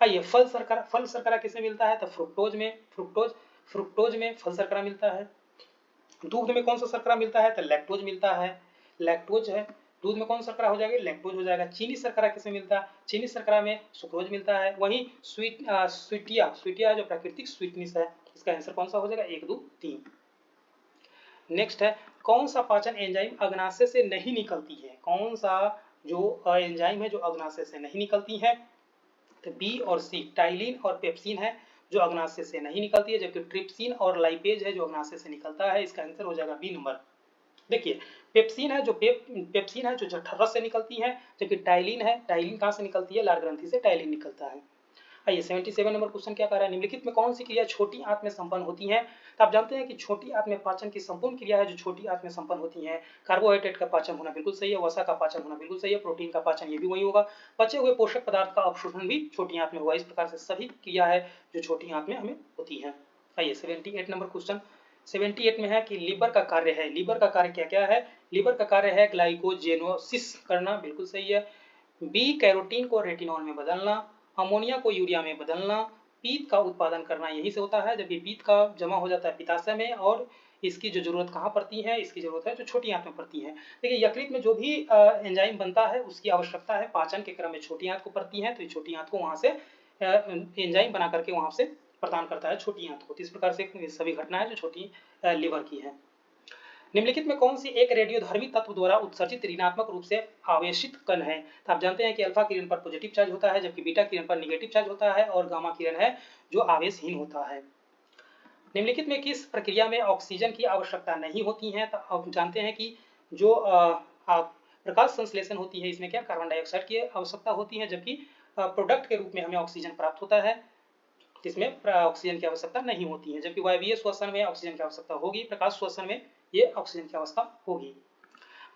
आइए, फल शर्करा, फल शर्करा किसमें मिलता है? तो फ्रुक्टोज में, फ्रुक्टोज में फल शर्करा मिलता है। दूध में कौन सा शर्करा मिलता है? तो लैक्टोज मिलता है, लैक्टोज है। दूध में कौन शर्करा हो जाएगा? लैक्टोज हो जाएगा। चीनी शर्करा किसमें मिलता है? चीनी शर्करा में सुक्रोज मिलता है। वहीं स्वीटिया जो प्राकृतिक स्वीटनेस है, इसका आंसर कौन सा हो जाएगा? 1, 2, 3। नेक्स्ट है, कौन सा पाचन एंजाइम अग्नाशय से नहीं निकलती है? कौन सा जो एंजाइम है जो अग्नाशय से नहीं निकलती है? तो बी और सी, टाइलिन और पेप्सिन है जो अग्नाशय से नहीं निकलती है, जबकि ट्रिप्सिन और लाइपेज है जो अग्नाशय से निकलता है। इसका आंसर हो जाएगा बी नंबर। देखिए, पेप्सिन है जो पेप्सिन है जो जठररस से निकलती है, जबकि टाइलिन है, टाइलिन कहाँ से निकलती है? लार ग्रंथि से टाइलिन निकलता है। आइए 77 नंबर क्वेश्चन क्या कह रहा है? निम्नलिखित में कौन सी क्रिया छोटी आंत में संपन्न होती है? तो आप जानते हैं कि छोटी आंत में पाचन की संपूर्ण क्रिया है जो छोटी आंत में संपन्न होती है। कार्बोहाइड्रेट का पाचन होना बिल्कुल सही है, वसा का पाचन होना बिल्कुल सही है, प्रोटीन का पाचन ये भी वही होगा, बचे हुए पोषक पदार्थ का अवशोषण भी छोटी आंत में होगा। इस प्रकार से सभी क्रिया है जो छोटी आंत में हमें होती है। आइए 78 नंबर क्वेश्चन, 78 में है कि लीवर का कार्य है। लीवर का कार्य क्या क्या है? लीवर का कार्य है ग्लाइकोजेनोसिस करना, बिल्कुल सही है। बी कैरोटीन को रेटिनॉल में बदलना, अमोनिया को यूरिया में बदलना, पीत का उत्पादन करना यहीं से होता है, जब ये पीत का जमा हो जाता है पित्ताशय में, और इसकी जो जरूरत कहाँ पड़ती है? इसकी जरूरत है जो छोटी आंत में पड़ती है। देखिए, यकृत में जो भी एंजाइम बनता है उसकी आवश्यकता है पाचन के क्रम में छोटी आंत को पड़ती है, तो ये छोटी आंत को वहां से एंजाइम बना करके वहां से प्रदान करता है छोटी आंत को। इस प्रकार से सभी घटना है जो छोटी लिवर की है। निम्नलिखित में कौन सी एक रेडियोधर्मी तत्व द्वारा उत्सर्जित ऋणात्मक रूप से आवेशित कण है? तो आप जानते हैं कि अल्फा किरण पर पॉजिटिव चार्ज होता है, जबकि बीटा किरण पर नेगेटिव चार्ज होता है, और गामा किरण है जो आवेशहीन होता है। निम्नलिखित में किस प्रक्रिया में ऑक्सीजन की आवश्यकता नहीं होती है? तो आप जानते हैं कि जो प्रकाश संश्लेषण होती है इसमें क्या कार्बन डाइऑक्साइड की आवश्यकता होती है, जबकि प्रोडक्ट के रूप में हमें ऑक्सीजन प्राप्त होता है, जिसमें ऑक्सीजन की आवश्यकता नहीं होती है, जबकि वायवीय श्वसन में ऑक्सीजन की आवश्यकता होगी, प्रकाश श्वसन में ये ऑक्सीजन की अवस्था होगी।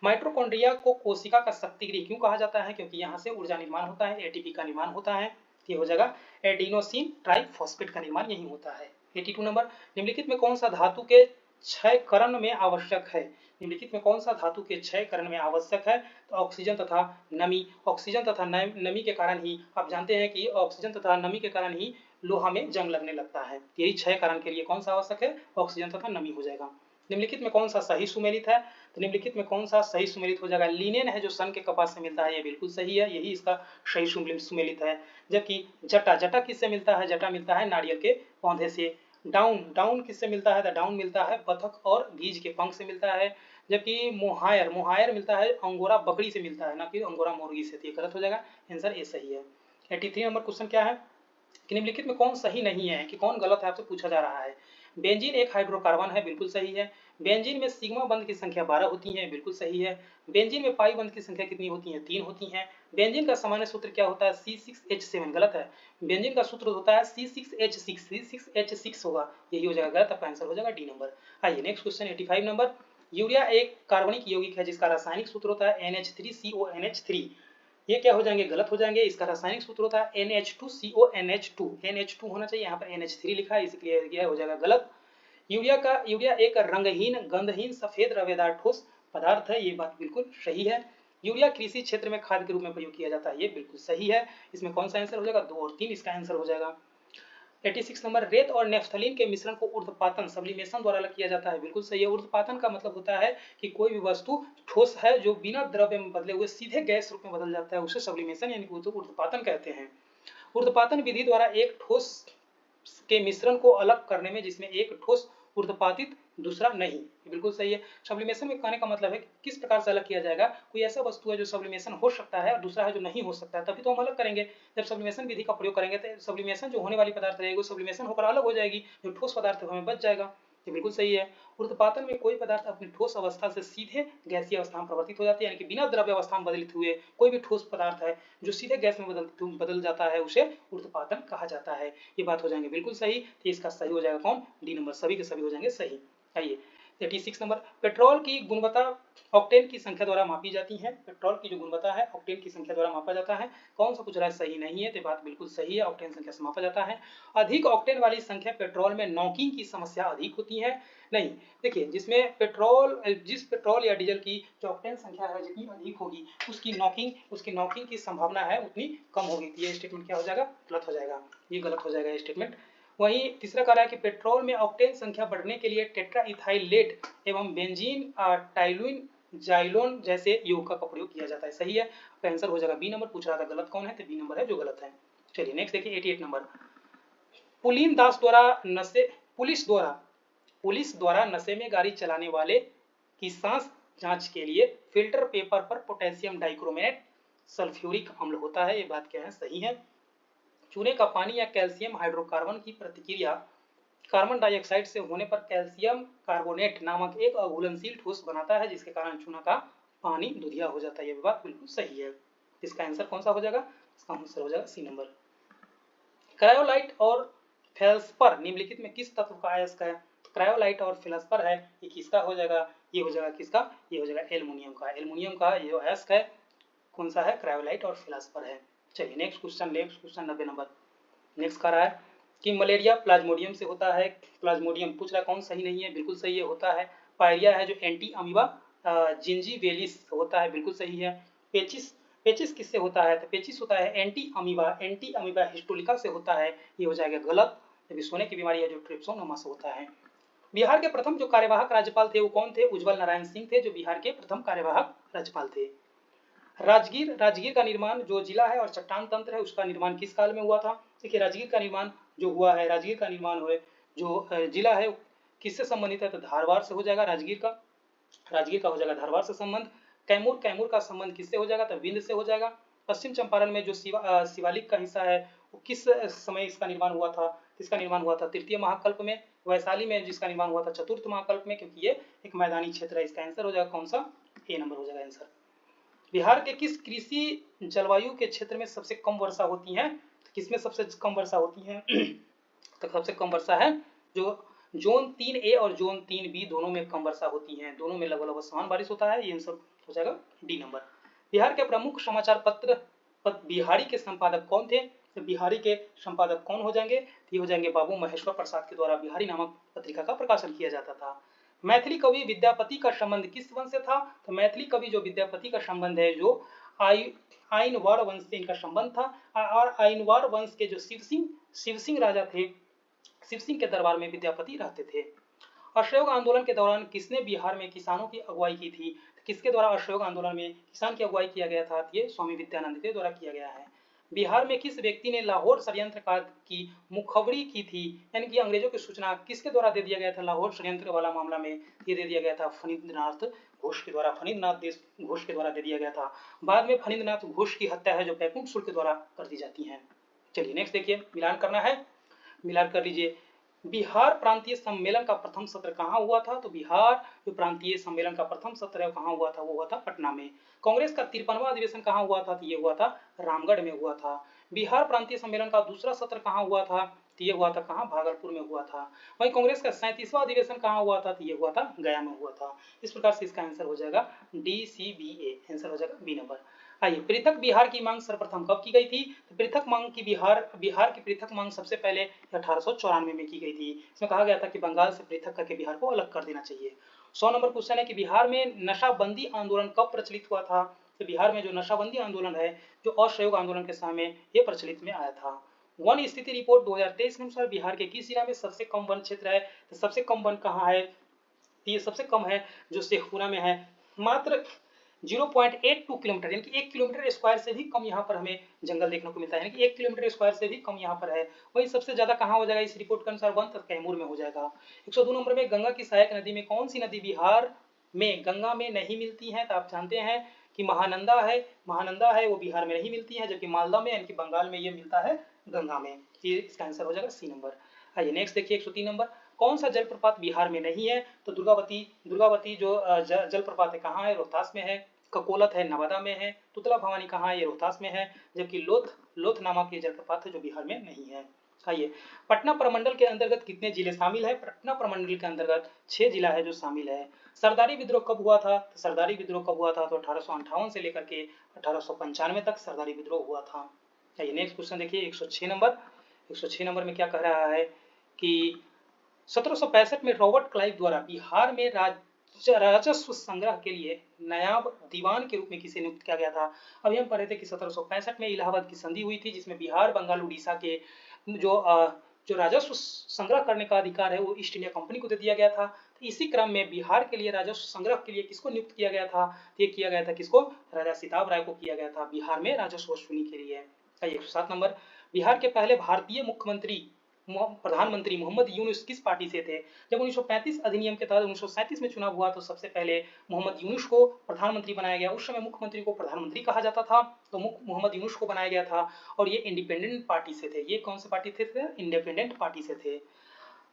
माइटोकॉन्ड्रिया को कोशिका का शक्ति गृह क्यों कहा जाता है? क्योंकि यहाँ से ऊर्जा निर्माण होता है, एटीपी का निर्माण होता है। ये हो जाएगा एडिनोसिन ट्राइफॉस्फेट का निर्माण यही होता है। 82 नंबर, निम्नलिखित में कौन सा धातु के क्षयकरण में आवश्यक है? निम्नलिखित में कौन सा धातु के क्षयकरण में आवश्यक है? तो ऑक्सीजन तथा नमी। ऑक्सीजन तथा नमी के कारण ही आप जानते हैं कि ऑक्सीजन तथा नमी के कारण ही लोहा में जंग लगने लगता है। यही क्षय कारण के लिए कौन सा आवश्यक है? ऑक्सीजन तथा नमी हो जाएगा। निम्नलिखित में कौन सा सही सुमेलित है? तो निम्नलिखित में कौन सा सही सुमेलित हो जाएगा? लिनेन है जो सन के कपास से मिलता है, ये बिल्कुल सही है, यही इसका सही सुमेलित है। जबकि जटा, जटा किससे मिलता है? जटा मिलता है नारियल के पौधे से। डाउन, डाउन किससे मिलता है? तो डाउन मिलता है बतख और गीज के पंख से मिलता है। जबकि मोहायर, मोहायर मिलता है अंगोरा बकरी से मिलता है, ना कि अंगोरा मुर्गी से। ये गलत हो जाएगा, आंसर ए सही है। 83 नंबर क्वेश्चन क्या है कि निम्नलिखित में कौन सही नहीं है कि कौन गलत है, आपसे पूछा जा रहा है। बेंजीन एक हाइड्रोकार्बन है, बिल्कुल सही है। बेंजीन में सिग्मा बंध की संख्या 12 होती है, बिल्कुल सही है। बेंजीन में पाई बंध की संख्या कितनी होती है? 3 होती है। बेंजीन का सामान्य सूत्र क्या होता है? C6H7, गलत है। बेंजीन का सूत्र होता है C6H6, C6H6 होगा, यही हो जाएगा गलत, आपका आंसर हो जाएगा डी नंबर। आइए नेक्स्ट क्वेश्चन 85 नंबर, यूरिया एक कार्बनिक यौगिक है जिसका रासायनिक सूत्र होता है NH3CONH3। ये क्या हो जाएंगे? गलत हो जाएंगे। इसका रासायनिक सूत्र होता है NH2CONH2, NH2 होना चाहिए, यहाँ पर NH3 लिखा है, इसलिए यह हो जाएगा गलत। यूरिया एक रंगहीन गंधहीन सफेद रवेदार ठोस पदार्थ है, ये बात बिल्कुल सही है। यूरिया कृषि क्षेत्र में खाद के रूप में प्रयोग किया जाता है, ये बिल्कुल सही है। इसमें कौन सा आंसर हो जाएगा, 2 और 3 इसका आंसर हो जाएगा। 86 नंबर, रेत और नेफ्थलीन के मिश्रण को ऊर्ध्वपातन सब्लिमेशन द्वारा किया जाता है, बिल्कुल सही है। ऊर्ध्वपातन का मतलब होता है कि कोई भी वस्तु ठोस है जो बिना द्रव्य में बदले हुए सीधे गैस रूप में बदल जाता है, उसे सब्लिमेशन यानी कि ऊर्ध्वपातन कहते हैं। ऊर्ध्वपातन विधि द्वारा एक ठोस के मिश्रण को अलग करने में जिसमें एक ठोस ऊर्ध्वपातित दूसरा नहीं, बिल्कुल सही है। सब्लिमेशन में कहने का मतलब है कि किस प्रकार से अलग किया जाएगा, कोई ऐसा वस्तु है जो सब्लिमेशन हो सकता है और दूसरा है जो नहीं हो सकता है, तभी तो हम अलग करेंगे। जब सब्लिमेशन विधि का प्रयोग करेंगे तो सब्लिमेशन जो होने वाली पदार्थ रहेगी वो सब्लिमेशन होकर अलग हो जाएगी, जो ठोस पदार्थ हमें बच जाएगा, ये बिल्कुल सही है। ऊर्ध्वपातन में कोई पदार्थ अपनी ठोस अवस्था से सीधे गैसीय अवस्था में परिवर्तित हो जाती है, यानी कि बिना द्रव्य अवस्था में बदलित हुए कोई भी ठोस पदार्थ है जो सीधे गैस में बदल जाता है, उसे ऊर्ध्वपातन कहा जाता है। ये बात हो जाएंगे बिल्कुल सही, तो इसका सही हो जाएगा कौन, डी नंबर, सभी के सभी हो जाएंगे सही। आइए 86 नंबर, पेट्रोल की गुणवत्ता ऑक्टेन की संख्या द्वारा मापी जाती है। पेट्रोल की जो गुणवत्ता है ऑक्टेन की संख्या द्वारा मापा जाता है। कौन सा पूछ रहा है, सही नहीं है, तो बात बिल्कुल सही है, ऑक्टेन संख्या से मापा जाता है। अधिक ऑक्टेन वाली संख्या पेट्रोल में नॉकिंग की समस्या अधिक होती है, नहीं। देखिए, जिसमें जिस पेट्रोल या डीजल की जो ऑक्टेन संख्या है जितनी अधिक होगी उसकी नॉकिंग की संभावना है उतनी कम होगी। ये स्टेटमेंट क्या हो जाएगा, गलत हो जाएगा, ये गलत हो जाएगा ये स्टेटमेंट। वहीं तीसरा कह रहा है कि पेट्रोल में ऑक्टेन संख्या बढ़ने के लिए टेट्रा इथाइलेट एवं बेंजीन टाइलुइन जाइलोन जैसे यौगिक का प्रयोग किया जाता है, सही है। तो आंसर हो जाएगा बी नंबर। पूछ रहा था गलत कौन है, तो बी नंबर है जो गलत है। चलिए नेक्स्ट देखिए 88 नंबर, पुलिन दास द्वारा पुलिस द्वारा नशे में गाड़ी चलाने वाले की सांस जांच के लिए फिल्टर पेपर पर पोटेशियम डाइक्रोमेट सल्फ्यूरिक अम्ल होता है, ये बात क्या है, सही है। चूने का पानी या कैल्शियम हाइड्रोकार्बन की प्रतिक्रिया कार्बन डाइऑक्साइड से होने पर कैल्शियम कार्बोनेट नामक एक अघुलनशील ठोस बनाता है, जिसके कारण चूना का पानी दुधिया हो जाता है, ये बात बिल्कुल सही है। इसका आंसर कौन सा हो जाएगा, इसका आंसर हो जाएगा सी नंबर। क्रायोलाइट और फेल्सपर निम्नलिखित में किस तत्व का अयस्क है, क्रायोलाइट और फेल्सपर है, ये किसका हो जाएगा, ये हो जाएगा किसका, ये हो जाएगा एल्युमिनियम का। एल्युमिनियम का ये अयस्क है कौन सा है, क्रायोलाइट और फेल्सपर है। चलिए नेक्स्ट क्वेश्चन 90 नंबर। नेक्स्ट कह रहा है कि मलेरिया प्लाज्मोडियम से होता है। प्लाज्मोडियम पूछ रहा है कौन, सही नहीं है, बिल्कुल सही है, होता है। पायरिया है जो एंटी अमीबा जिंजीवेलिस होता है, बिल्कुल सही है। पेचिस पेचिस किससे होता है, तो पेचिस होता है एंटी अमीबा हिस्टोलिका से होता है, ये हो जाएगा गलत। जब सोने की बीमारी है जो ट्रिप्सोनोमा से होता है। बिहार के प्रथम जो कार्यवाहक राज्यपाल थे वो कौन थे, उज्जवल नारायण सिंह थे, जो बिहार के प्रथम कार्यवाहक राज्यपाल थे। राजगीर का निर्माण जो जिला है और चट्टान तंत्र है उसका निर्माण किस काल में हुआ था। देखिए, राजगीर का निर्माण जो हुआ है, राजगीर का निर्माण हुए जो जिला है किससे संबंधित है, तो धारवाड़ से हो जाएगा। राजगीर का हो जाएगा धारवाड़ से संबंध। कैमूर का संबंध किससे हो जाएगा, तो विंध्य से हो जाएगा। पश्चिम चंपारण में जो शिवालिक का हिस्सा है वो किस समय इसका निर्माण हुआ था, इसका निर्माण हुआ था तृतीय महाकल्प में। वैशाली में जिसका निर्माण हुआ था चतुर्थ महाकल्प में, क्योंकि ये एक मैदानी क्षेत्र है। इसका आंसर हो जाएगा कौन सा, ए नंबर हो जाएगा आंसर। बिहार के किस कृषि जलवायु के क्षेत्र में सबसे कम वर्षा होती है, किसमें सबसे कम वर्षा होती है तो सबसे कम वर्षा है जो जोन 3A और जोन 3B दोनों में कम वर्षा होती है, दोनों में लगभग समान बारिश होता है, ये आंसर हो जाएगा डी नंबर। बिहार के प्रमुख समाचार पत्र बिहारी के संपादक कौन थे, तो बिहारी के संपादक कौन हो जाएंगे, ये हो जाएंगे बाबू महेश्वर प्रसाद के द्वारा बिहारी नामक पत्रिका का प्रकाशन किया जाता था। मैथिली कवि विद्यापति का संबंध किस वंश से था, तो मैथिली कवि जो विद्यापति का संबंध है जो आइनवाड़ वंश से इनका संबंध था। और आइनवाड़ वंश के जो शिव सिंह राजा थे, शिव सिंह के दरबार में विद्यापति रहते थे। असहयोग आंदोलन के दौरान किसने बिहार में किसानों की अगुवाई की थी, किसके द्वारा असहयोग आंदोलन में किसान की अगुवाई किया गया था, ये स्वामी विद्यानंद के द्वारा किया गया है। बिहार में किस व्यक्ति ने लाहौर षड्यंत्र की मुखबरी की थी, यानी कि अंग्रेजों की सूचना किसके द्वारा दे दिया गया था, लाहौर षड्यंत्र वाला मामला में ये दे दिया गया था फणींद्रनाथ घोष के द्वारा, फणींद्रनाथ घोष के द्वारा दे दिया गया था। बाद में फणींद्रनाथ घोष की हत्या है जो बैकुंठ शुक्ल के द्वारा कर दी जाती है। चलिए नेक्स्ट देखिए, मिलान करना है, मिलान कर लीजिए। बिहार प्रांतीय सम्मेलन का प्रथम सत्र कहाँ हुआ था, तो बिहार जो प्रांतीय सम्मेलन का प्रथम सत्र है कहाँ हुआ था, वो हुआ था पटना में। कांग्रेस का 53वां अधिवेशन कहाँ हुआ था, तो ये हुआ था रामगढ़ में हुआ था। बिहार प्रांतीय सम्मेलन का दूसरा सत्र कहाँ हुआ था, तो ये हुआ था कहाँ, भागलपुर में हुआ था। वहीं कांग्रेस का 37वां अधिवेशन कहाँ हुआ था, तो ये हुआ था गया में हुआ था। इस प्रकार से इसका आंसर हो जाएगा DCBA, आंसर हो जाएगा बी नंबर। आइए, पृथक बिहार की मांग सर्वप्रथम कब की गई थी? तो पृथक मांग की बिहार की पृथक मांग सबसे पहले 1894 में की गई थी। इसमें कहा गया था कि बंगाल से पृथक करके बिहार को अलग कर देना चाहिए। 100 नंबर क्वेश्चन है कि बिहार में नशाबंदी आंदोलन कब प्रचलित हुआ था? तो बिहार में जो नशाबंदी आंदोलन है, जो असहयोग आंदोलन के समय ये प्रचलित में आया था। वन स्थिति रिपोर्ट 2023 के अनुसार बिहार के किस जिला में सबसे कम वन क्षेत्र है? तो सबसे कम वन कहाँ है? ये सबसे कम है जो शेखपुरा में है, मात्र 0.82 किलोमीटर, यानी कि 1 किलोमीटर स्क्वायर से भी कम यहाँ पर हमें जंगल देखने को मिलता है, यानी कि 1 किलोमीटर स्क्वायर से भी कम यहाँ पर है। वही सबसे ज्यादा कहाँ हो जाएगा इस रिपोर्ट के अनुसार? वन तथा कैमूर में हो जाएगा। 102 नंबर में गंगा की सहायक नदी में कौन सी नदी बिहार में गंगा में नहीं मिलती है? तो आप जानते हैं कि महानंदा है वो बिहार में नहीं मिलती है, जबकि मालदा में यानी कि बंगाल में ये मिलता है गंगा में। ये इसका आंसर हो जाएगा सी नंबर। आइए नेक्स्ट देखिए 103 नंबर, कौन सा जलप्रपात बिहार में नहीं है? तो दुर्गावती जो जलप्रपात है कहाँ है? रोहतास में है। ककोलत है नवादा में है। तुतला भवानी कहाँ है? ये रोहतास में है। जबकि लोथ नामक ये जलप्रपात है जो बिहार में नहीं है। आइए, पटना प्रमंडल के अंतर्गत कितने जिले शामिल है? पटना प्रमंडल के अंतर्गत 6 जिला है जो शामिल है। सरदारी विद्रोह कब हुआ था? तो सरदारी विद्रोह कब हुआ था? तो 1858 से लेकर के 1895 तक सरदारी विद्रोह हुआ था। आइए नेक्स्ट क्वेश्चन देखिए 106 नंबर। 106 नंबर में क्या कह रहा है कि 1765 में रॉबर्ट क्लाइव द्वारा बिहार में राजस्व संग्रह के लिए नायब दीवान के रूप में किसे नियुक्त किया गया था? अभी हम पढ़ रहे थे कि 1765 में इलाहाबाद की संधि हुई थी, जिसमें बिहार, बंगाल, उड़ीसा के जो राजस्व संग्रह करने का अधिकार है वो ईस्ट इंडिया कंपनी को दे दिया गया था। तो इसी क्रम में बिहार के लिए राजस्व संग्रह के लिए किसको नियुक्त किया गया था? ये किया गया था किसको? राजा सिताब राय को किया गया था बिहार में राजस्व वसूली के लिए। 107 नंबर, बिहार के पहले भारतीय प्रधानमंत्री मोहम्मद यूनुस किस पार्टी से थे? जब 1935 अधिनियम के तहत 1937 में चुनाव हुआ तो सबसे पहले मोहम्मद यूनुस को प्रधानमंत्री बनाया गया। उस समय मुख्यमंत्री को प्रधानमंत्री कहा जाता था, तो मोहम्मद यूनुस को बनाया गया था और ये इंडिपेंडेंट पार्टी से थे। ये कौन से पार्टी थे? इंडिपेंडेंट पार्टी से थे।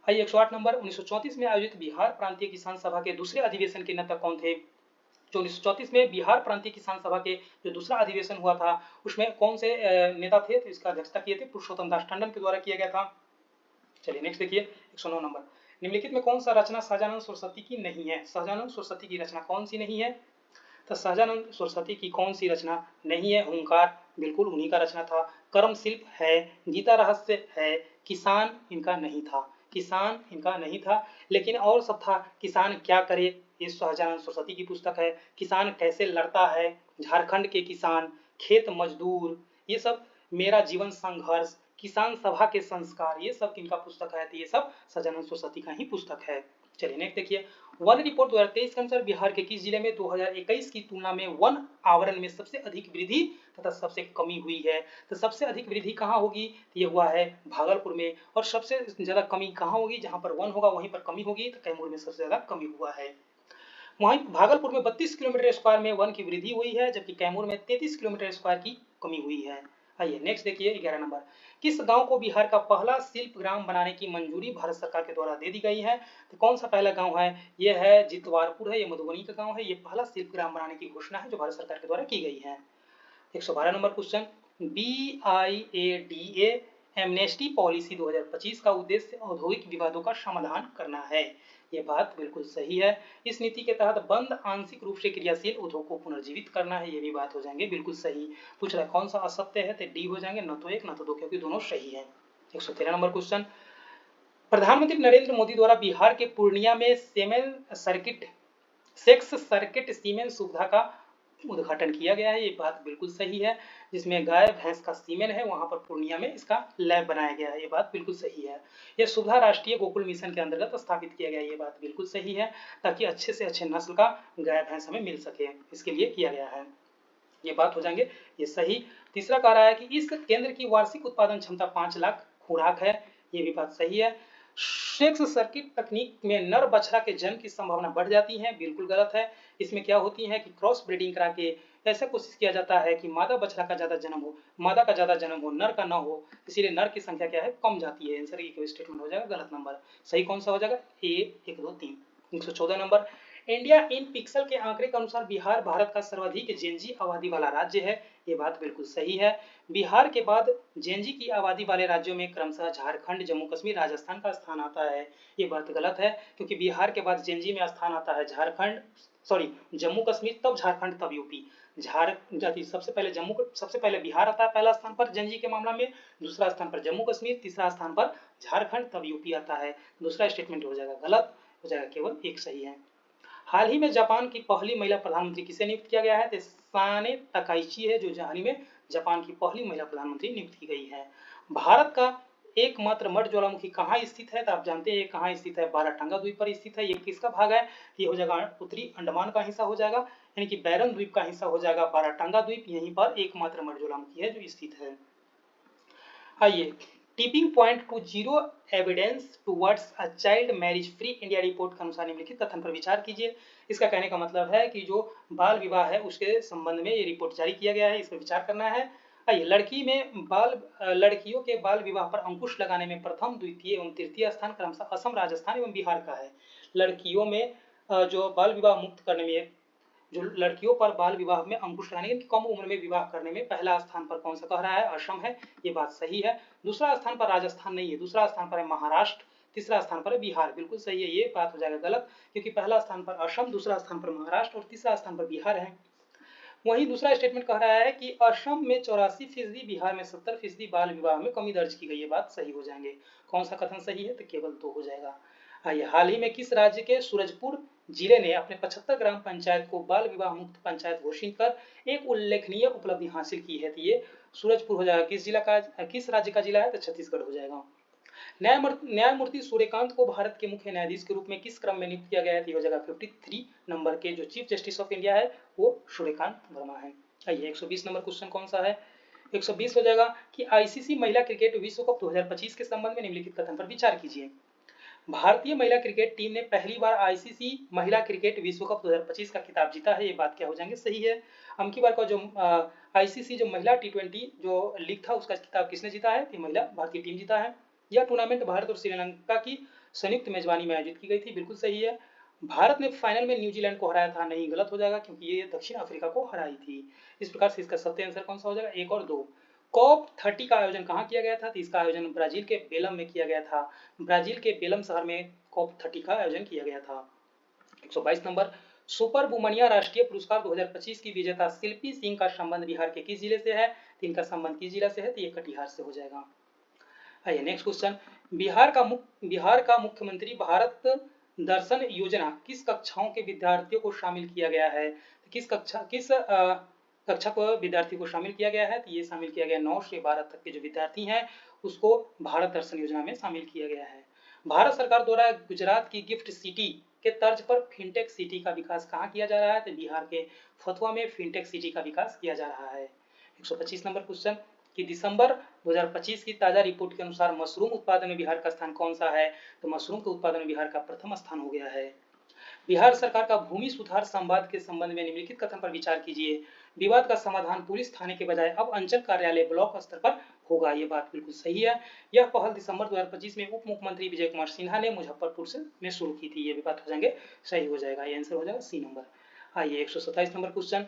आइए 108 नंबर, 1934 में आयोजित बिहार प्रांतीय किसान सभा के दूसरे अधिवेशन के नेता कौन थे? जो 1934 में बिहार प्रांतीय किसान सभा के जो दूसरा अधिवेशन हुआ था उसमें कौन से नेता थे? तो इसका अध्यक्षता किए थे पुरुषोत्तम दास टंडन के द्वारा किया गया था। चलिए नेक्स्ट देखिए 109 नंबर, निम्नलिखित में कौन सा रचना सहजानंद सरस्वती की नहीं है? सहजानंद सरस्वती की रचना कौन सी नहीं है? तो सहजानंद सरस्वती की कौन सी रचना नहीं है? हुंकार बिल्कुल उन्हीं का रचना था। कर्म शिल्प है, गीता रहस्य है, किसान इनका नहीं था। किसान इनका नहीं था, लेकिन और सब था। किसान क्या करे, ये सहजानंद सरस्वती की पुस्तक है। किसान कैसे लड़ता है, झारखंड के किसान, खेत मजदूर, ये सब मेरा जीवन संघर्ष, किसान सभा के संस्कार, ये सब किनका पुस्तक है? तो ये सब सहजानंद सरस्वती का ही पुस्तक है। चलिए नेक्स्ट देखिए, वन रिपोर्ट 2023 के अनुसार बिहार के किस जिले में 2021 की तुलना में वन आवरण में सबसे अधिक वृद्धि तथा सबसे कमी हुई है? तो सबसे अधिक वृद्धि कहाँ होगी? तो ये हुआ है भागलपुर में। और सबसे ज्यादा कमी कहाँ होगी? जहां पर वन होगा वहीं पर कमी होगी। तो कैमूर में सबसे ज्यादा कमी हुआ है। वहीं भागलपुर में 32 किलोमीटर स्क्वायर में वन की वृद्धि हुई है, जबकि कैमूर में 33 किलोमीटर स्क्वायर की कमी हुई है। आइए नेक्स्ट देखिए 11 नंबर, किस गांव को बिहार का पहला शिल्प ग्राम बनाने की मंजूरी भारत सरकार के द्वारा दे दी गई है? तो कौन सा पहला गांव है? ये है जितवारपुर है, ये मधुबनी का गांव है। ये पहला शिल्प ग्राम बनाने की घोषणा है जो भारत सरकार के द्वारा की गई है। 112 number question, BIADA amnesty policy 2025 का उद्देश्य औद्योगिक विवादों का समाधान करना है। ये बात बिल्कुल सही है। इस नीति के तहत बंद आंशिक रूप से क्रियाशील उद्योग को पुनर्जीवित करना है। ये भी बात हो जाएंगे बिल्कुल सही। पूछ रहा है कौन सा असत्य है? तो डी हो जाएंगे, न तो एक न तो दो, क्योंकि दोनों सही है। 113 नंबर क्वेश्चन, प्रधानमंत्री नरेंद्र मोदी द्वारा बिहार के पूर्णिया में सेक्स सर्किट सीमेन सुविधा का उद्घाटन किया गया है। ये बात बिल्कुल सही है। जिसमें गाय भैंस का सीमेन है वहां पर पूर्णिया में इसका लैब बनाया गया है। ये बात बिल्कुल सही है। यह सुविधा राष्ट्रीय गोकुल मिशन के अंतर्गत स्थापित किया गया है। ये बात बिल्कुल सही है, ताकि अच्छे से अच्छे नस्ल का गाय भैंस हमें मिल सके, इसके लिए किया गया है। ये बात हो जाएंगे ये सही। तीसरा कह रहा है कि इस केंद्र की वार्षिक उत्पादन क्षमता 5 लाख खुराक है। ये भी बात सही है। सेक्स सर्किट तकनीक में नर बछड़ा के जन्म की संभावना बढ़ जाती है। बिल्कुल गलत है। इसमें क्या होती है कि क्रॉस ब्रीडिंग करा के ऐसा कोशिश किया जाता है कि मादा बछड़ा का ज्यादा जन्म हो, मादा का ज्यादा जन्म हो, नर का ना हो, इसीलिए नर की संख्या क्या है? कम जाती है। आंसर ये स्टेटमेंट हो जाएगा गलत। नंबर सही कौन सा हो जाएगा? A 1 2 3। 114 number, India in pixel के आंकड़े के अनुसार बिहार भारत का सर्वाधिक जेनजी आबादी वाला राज्य है। ये बात बिल्कुल सही है। बिहार के बाद जेनजी की आबादी वाले राज्यों में क्रमशः झारखंड, जम्मू कश्मीर, राजस्थान का स्थान आता है। ये बात गलत है, क्योंकि बिहार के बाद जेनजी में स्थान आता है झारखंड, सॉरी, जम्मू कश्मीर, तब झारखंड, तब यूपी। सबसे पहले बिहार आता है पहला स्थान पर जेनजी के मामला में, दूसरा स्थान पर जम्मू कश्मीर, तीसरा स्थान पर झारखंड, तब यूपी आता है। दूसरा स्टेटमेंट हो जाएगा गलत, हो जाएगा केवल एक सही है। हाल ही में जापान की पहली महिला प्रधानमंत्री किसे नियुक्त किया गया है? तो साने तकाइची है, जो हाल ही में जापान की पहली महिला प्रधानमंत्री नियुक्त की गई है। भारत का एकमात्र मठ ज्वालामुखी कहाँ स्थित है? तो आप जानते हैं ये कहाँ स्थित है, बाराटांगा द्वीप पर स्थित है। ये किसका भाग है? ये हो जाएगा उत्तरी अंडमान का हिस्सा हो जाएगा, यानी कि बैरन द्वीप का हिस्सा हो जाएगा बाराटांगा द्वीप। यहीं पर एकमात्र मठ ज्वालामुखी है जो स्थित है। आइए, tipping point two zero evidence towards a child marriage free India report के अनुसार निम्नलिखित कथन पर विचार कीजिए। इसका कहने का मतलब है कि जो बाल विवाह है उसके संबंध में ये रिपोर्ट जारी किया गया है, इस पर विचार करना है। आइए, लड़कियों के बाल विवाह पर अंकुश लगाने में प्रथम, द्वितीय एवं तृतीय स्थान क्रमशः असम, राजस्थान एवं बिहार का है। लड़कियों में जो बाल विवाह मुक्त करने में, जो लड़कियों पर बाल विवाह में अंकुश लगाने की कम उम्र में विवाह करने में पहला स्थान पर कौन सा कह रहा है? असम है। ये बात सही है। दूसरा स्थान पर राजस्थान नहीं है, दूसरा स्थान पर है महाराष्ट्र, तीसरा स्थान पर है बिहार। बिल्कुल सही है, ये बात हो जाएगा गलत, क्योंकि पहला स्थान पर असम, दूसरा स्थान पर महाराष्ट्र और तीसरा स्थान पर बिहार है। वहीं दूसरा स्टेटमेंट कह रहा है कि असम में 84%, बिहार में 70% बाल विवाह में कमी दर्ज की गई है। बात सही हो जाएंगे। कौन सा कथन सही है? तो केवल 2 हो जाएगा। आइए, हाल ही में किस राज्य के सूरजपुर जिले ने अपने 75 ग्राम पंचायत को बाल विवाह मुक्त पंचायत घोषित कर एक उल्लेखनीय उपलब्धि हासिल की है? तो ये सूरजपुर हो जाएगा। किस राज्य का जिला है? तो छत्तीसगढ़ हो जाएगा। न्यायमूर्ति सूर्यकांत को भारत के मुख्य न्यायाधीश के रूप में किस क्रम में नियुक्त किया गया है? हो जाएगा 53 नंबर के जो चीफ जस्टिस ऑफ इंडिया है वो सूर्यकांत वर्मा है। आइए, 120 नंबर क्वेश्चन कौन सा है? 120 हो जाएगा कि आईसीसी महिला क्रिकेट विश्व कप 2025 के संबंध में निम्नलिखित कथन पर विचार कीजिए। भारतीय महिला क्रिकेट टीम ने पहली बार आईसीसी महिला क्रिकेट विश्व कप 2025 का खिताब जीता है। ये बात क्या हो जाएंगे? सही है। अब की बार का जो आईसीसी जो महिला T20 जो लीग था उसका खिताब किसने जीता है? महिला भारतीय टीम जीता है। यह टूर्नामेंट भारत और श्रीलंका की संयुक्त मेजबानी में आयोजित की गई थी। बिल्कुल सही है। भारत ने फाइनल में न्यूजीलैंड को हराया था। नहीं, गलत हो जाएगा, क्योंकि ये दक्षिण अफ्रीका को हराई थी। इस प्रकार से इसका सत्य आंसर कौन सा हो जाएगा? 1 और 2। कॉप 30 का आयोजन कहाँ किया गया था? तो इसका आयोजन ब्राजील के बेलम में किया गया था। ब्राजील के बेलम शहर में कॉप 30 का आयोजन किया गया था। 122 नंबर, सुपर बुमनिया राष्ट्रीय पुरस्कार 2025 की विजेता शिल्पी सिंह का संबंध बिहार के किस जिले से है? तो इनका संबंध किस जिला से है? तो ये कटिहार से हो जाएगा। आइए, नेक्स्ट क्वेश्चन, बिहार का मुख्यमंत्री भारत दर्शन योजना किस कक्षाओं के विद्यार्थियों को शामिल किया गया है? किस कक्षा को विद्यार्थी को शामिल किया गया है? तो ये शामिल किया गया 9 से 12 तक के जो विद्यार्थी हैं उसको भारत दर्शन योजना में शामिल किया गया है। भारत सरकार द्वारा गुजरात की गिफ्ट सिटी के तर्ज पर फिनटेक सिटी का विकास कहाँ किया जा रहा है? तो बिहार के फतुआ में फिनटेक सिटी का विकास किया जा रहा है। 125 नंबर क्वेश्चन कि दिसंबर 2025 की ताजा रिपोर्ट के अनुसार मशरूम उत्पादन में बिहार का स्थान कौन सा है? तो मशरूम के उत्पादन में बिहार का प्रथम स्थान हो गया है। बिहार सरकार का भूमि सुधार संवाद के संबंध में निम्नलिखित कथन पर विचार कीजिए। विवाद का समाधान पुलिस थाने के बजाय अब अंचल कार्यालय ब्लॉक स्तर पर होगा। ये बात बिल्कुल सही है। यह पहल दिसंबर 2025 में उप मुख्यमंत्री विजय कुमार सिन्हा ने मुजफ्फरपुर से में शुरू की थी। ये भी बात हो जाएंगे, सही हो जाएगा। ये आंसर हो जाएगा सी नंबर। आइए, 127 नंबर क्वेश्चन,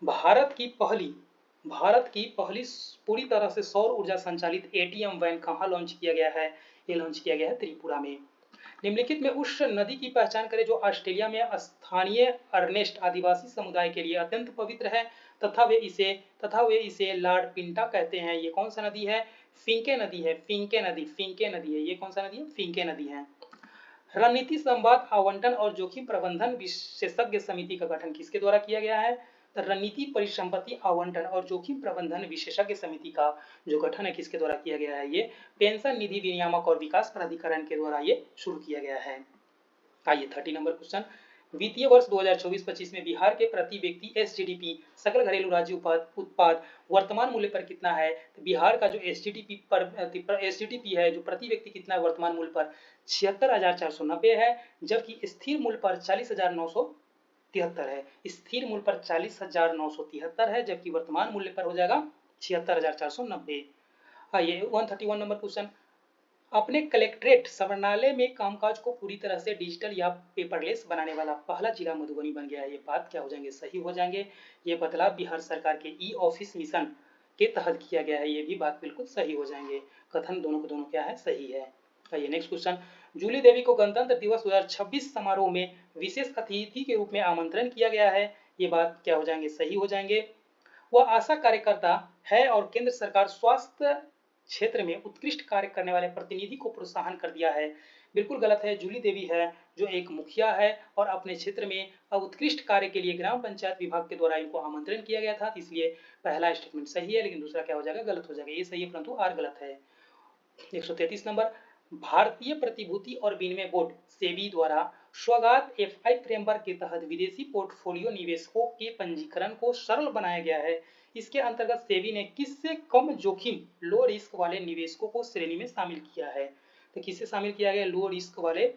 भारत की पहली पूरी तरह से सौर ऊर्जा संचालित एटीएम वैन कहाँ लॉन्च किया गया है? ये लॉन्च किया गया है त्रिपुरा में। निम्नलिखित में उस नदी की पहचान करें जो ऑस्ट्रेलिया में स्थानीय अर्नेस्ट आदिवासी समुदाय के लिए अत्यंत पवित्र है तथा वे इसे लॉर्ड पिंटा कहते हैं। ये कौन सा नदी है? फिंके नदी है। फिंके नदी है। ये कौन सा नदी है? फिंके नदी है। रणनीति संवाद आवंटन और जोखिम प्रबंधन विशेषज्ञ समिति का गठन किसके द्वारा किया गया है? तो रणनीति, परिसंपत्ति आवंटन और जोखिम प्रबंधन विशेषज्ञ समिति का जो गठन है किसके द्वारा किया गया है? ये पेंशन निधि विनियामक और विकास प्राधिकरण के द्वारा ये शुरू किया गया है। आइए, 30 नंबर क्वेश्चन, वित्तीय वर्ष 2024-25 में बिहार के प्रति व्यक्ति SGDP सकल घरेलू राज्य उत्पाद वर्तमान मूल्य पर कितना है? तो बिहार का जो SGDP है जो प्रति व्यक्ति कितना है वर्तमान मूल्य पर? 76,490 है, जबकि स्थिर मूल्य पर 40,973 है। स्थिर मूल्य पर 40,973 है, जबकि वर्तमान मूल्य पर हो जाएगा 76,490। आइए, 131 नंबर क्वेश्चन, अपने कलेक्ट्रेट समरणालय में कामकाज को पूरी तरह से डिजिटल या पेपरलेस बनाने वाला पहला जिला मधुबनी बन गया है। ये बात क्या हो जाएंगे, सही हो जाएंगे। ये बदलाव बिहार सरकार के ई ऑफिस मिशन के तहत किया गया है। ये भी बात बिल्कुल सही हो जाएंगे। कथन दोनों को दोनों क्या है, सही है। आइए नेक्स्ट क्वेश्चन। जूली देवी को गणतंत्र दिवस 2026 समारोह में विशेष अतिथि के रूप में आमंत्रण किया गया है। ये बात क्या हो जाएंगे, सही हो जाएंगे। वह आशा कार्यकर्ता है और केंद्र सरकार स्वास्थ्य क्षेत्र में उत्कृष्ट कार्य करने वाले प्रतिनिधि को प्रोत्साहन कर दिया है। बिल्कुल गलत है। जूली देवी है जो एक मुखिया है और अपने क्षेत्र में उत्कृष्ट कार्य के लिए ग्राम पंचायत विभाग के द्वारा इनको आमंत्रण किया गया था, इसलिए पहला स्टेटमेंट सही है, लेकिन दूसरा क्या हो जाएगा, गलत हो जाएगा। ये सही है परंतु आर गलत है। 133 नंबर। भारतीय प्रतिभूति और विनिमय बोर्ड सेबी द्वारा स्वगात एफआई फ्रेमवर्क के तहत विदेशी पोर्टफोलियो निवेशकों के पंजीकरण को सरल बनाया गया है। इसके अंतर्गत सेबी ने किससे कम जोखिम लो रिस्क वाले निवेशकों को श्रेणी में शामिल किया है। तो किससे शामिल किया गया, लो रिस्क वाले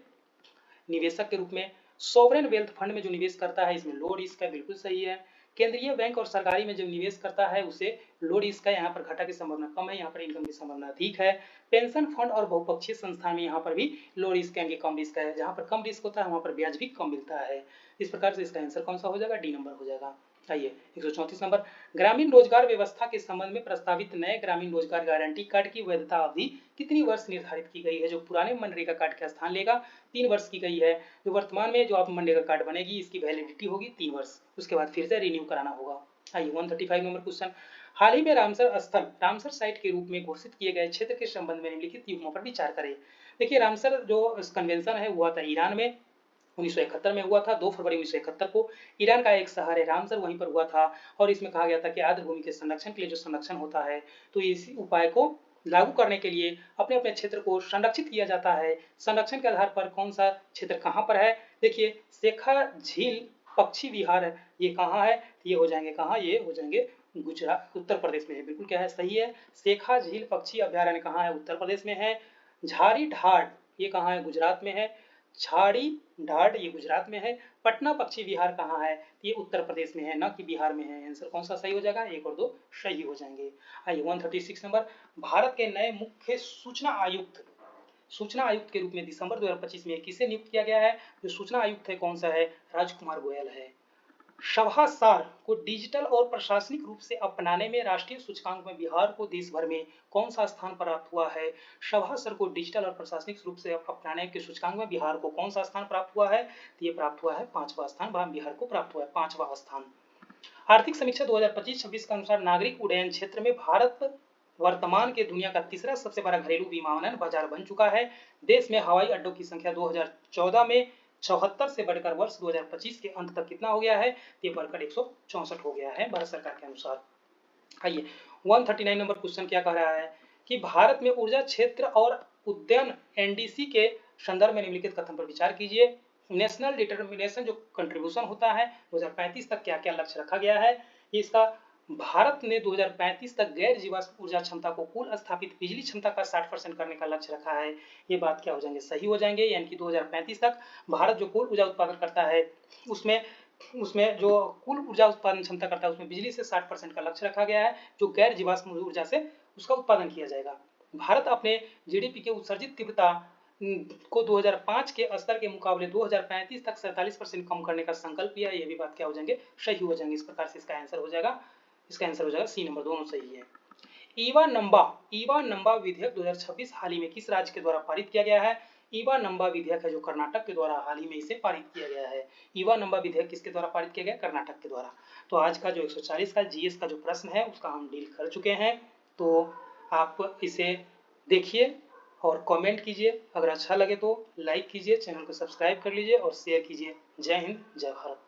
निवेशक के रूप में। सॉवरेन वेल्थ फंड में जो निवेश करता है इसमें लो रिस्क है, बिल्कुल सही है। केंद्रीय बैंक और सरकारी में जो निवेश करता है उसे लो रिस्क है, यहाँ पर घाटा की संभावना कम है, यहाँ पर इनकम की संभावना अधिक है। पेंशन फंड और बहुपक्षीय संस्थान में यहाँ पर भी लो रिस्क यानी कम रिस्क है। जहाँ पर कम रिस्क होता है वहाँ पर ब्याज भी कम मिलता है। इस प्रकार से इसका आंसर कौन सा हो जाएगा, डी नंबर हो जाएगा। आइए 134 नंबर। ग्रामीण रोजगार व्यवस्था के संबंध में प्रस्तावित नए ग्रामीण रोजगार गारंटी कार्ड की वैधता अवधि कितनी वर्ष निर्धारित की गई है। जो पुराने मनरेगा कार्ड का स्थान लेगा 3 वर्ष की गई है। जो वर्तमान में जो आप मनरेगा कार्ड बनेगी इसकी वैलिडिटी होगी 3 वर्ष, उसके बाद फिर से रिन्यू कराना होगा। आइए 135 नंबर क्वेश्चन। हाल ही में रामसर स्थल रामसर साइट के रूप में घोषित किए गए क्षेत्र के संबंध में निम्नलिखित युग्मों पर विचार करें। देखिए रामसर जो कन्वेंशन है हुआ था ईरान में 1971 में हुआ था। 2 फरवरी 1971 को ईरान का एक शहर है रामसर, वहीं पर हुआ था। और इसमें कहा गया था कि आर्द्र भूमि के संरक्षण के लिए जो संरक्षण होता है तो इस उपाय को लागू करने के लिए अपने अपने क्षेत्र को संरक्षित किया जाता है। संरक्षण के आधार पर कौन सा क्षेत्र कहाँ पर है, देखिए शेखा झील पक्षी विहार है, ये कहाँ है, ये हो जाएंगे कहाँ, ये हो जाएंगे गुजरात उत्तर प्रदेश में है। बिल्कुल क्या है, सही है। शेखा झील पक्षी अभ्यारण्य कहाँ है, उत्तर प्रदेश में है। झारी ढाट ये कहाँ है, गुजरात में है। झाड़ी ढाट ये गुजरात में है। पटना पक्षी विहार कहाँ है, ये उत्तर प्रदेश में है, न कि बिहार में है। आंसर कौन सा सही हो जाएगा, 1 और 2 सही हो जाएंगे। आइए 136 नंबर। भारत के नए मुख्य सूचना आयुक्त के रूप में दिसंबर 2025 में किसे नियुक्त किया गया है। जो सूचना आयुक्त है कौन सा है, राजकुमार गोयल है। सभासार को डिजिटल और प्रशासनिक रूप से अपनाने में राष्ट्रीय सूचकांक में बिहार को देश भर में कौन सा स्थान प्राप्त हुआ है। सभासर को डिजिटल और प्रशासनिक रूप से अपनाने के सूचकांक में बिहार को कौन सा स्थान प्राप्त हुआ है, तो ये प्राप्त हुआ है 5वां स्थान। बिहार को प्राप्त हुआ है 5वां स्थान। आर्थिक समीक्षा 2025-26 के अनुसार नागरिक उड्डयन क्षेत्र में भारत वर्तमान के दुनिया का तीसरा सबसे बड़ा घरेलू विमानन बाजार बन चुका है। देश में हवाई अड्डों की संख्या 2014 में 74 से बढ़कर वर्ष 2025 के अंत तक कितना हो गया है, ये बढ़कर 164 हो गया है भारत सरकार के अनुसार। आइए 139 नंबर क्वेश्चन क्या कह रहा है कि भारत में ऊर्जा क्षेत्र और उद्यन एनडीसी के संदर्भ में निम्नलिखित कथन पर विचार कीजिए। नेशनल डिटर्मिनेशन जो कंट्रीब्यूशन होता है 2035 तक क्या क्या लक्ष्य रखा गया है, इसका भारत ने 2035 तक गैर जीवाश्म ऊर्जा क्षमता को कुल स्थापित बिजली क्षमता का 60% करने का लक्ष्य रखा है। ये बात क्या हो जाएंगे, सही हो जाएंगे। यानी कि 2035 तक भारत जो कुल ऊर्जा उत्पादन करता है उसमें जो कुल ऊर्जा उत्पादन क्षमता करता है उसमें बिजली से 60% का लक्ष्य रखा गया है, जो गैर जीवाश्म ऊर्जा से उसका उत्पादन किया जाएगा। भारत अपने जीडीपी के उत्सर्जित तीव्रता को 2005 के स्तर के मुकाबले 2035 तक 47% कम करने का संकल्प लिया। ये भी बात क्या हो जाएंगे, सही हो जाएंगे। इस प्रकार से इसका आंसर हो जाएगा सी नंबर, दोनों सही है। ईवा नंबा विधेयक 2026 हाल ही में किस राज्य के द्वारा पारित किया गया है। ईवा नंबा विधेयक है जो कर्नाटक के द्वारा हाल ही में इसे पारित किया गया है। ईवा नंबा विधेयक किसके द्वारा पारित किया गया, कर्नाटक के द्वारा। तो आज का जो 140 का जीएस का जो प्रश्न है उसका हम डील कर चुके हैं। तो आप इसे देखिए और कमेंट कीजिए। अगर अच्छा लगे तो लाइक कीजिए, चैनल को सब्सक्राइब कर लीजिए और शेयर कीजिए। जय हिंद, जय भारत।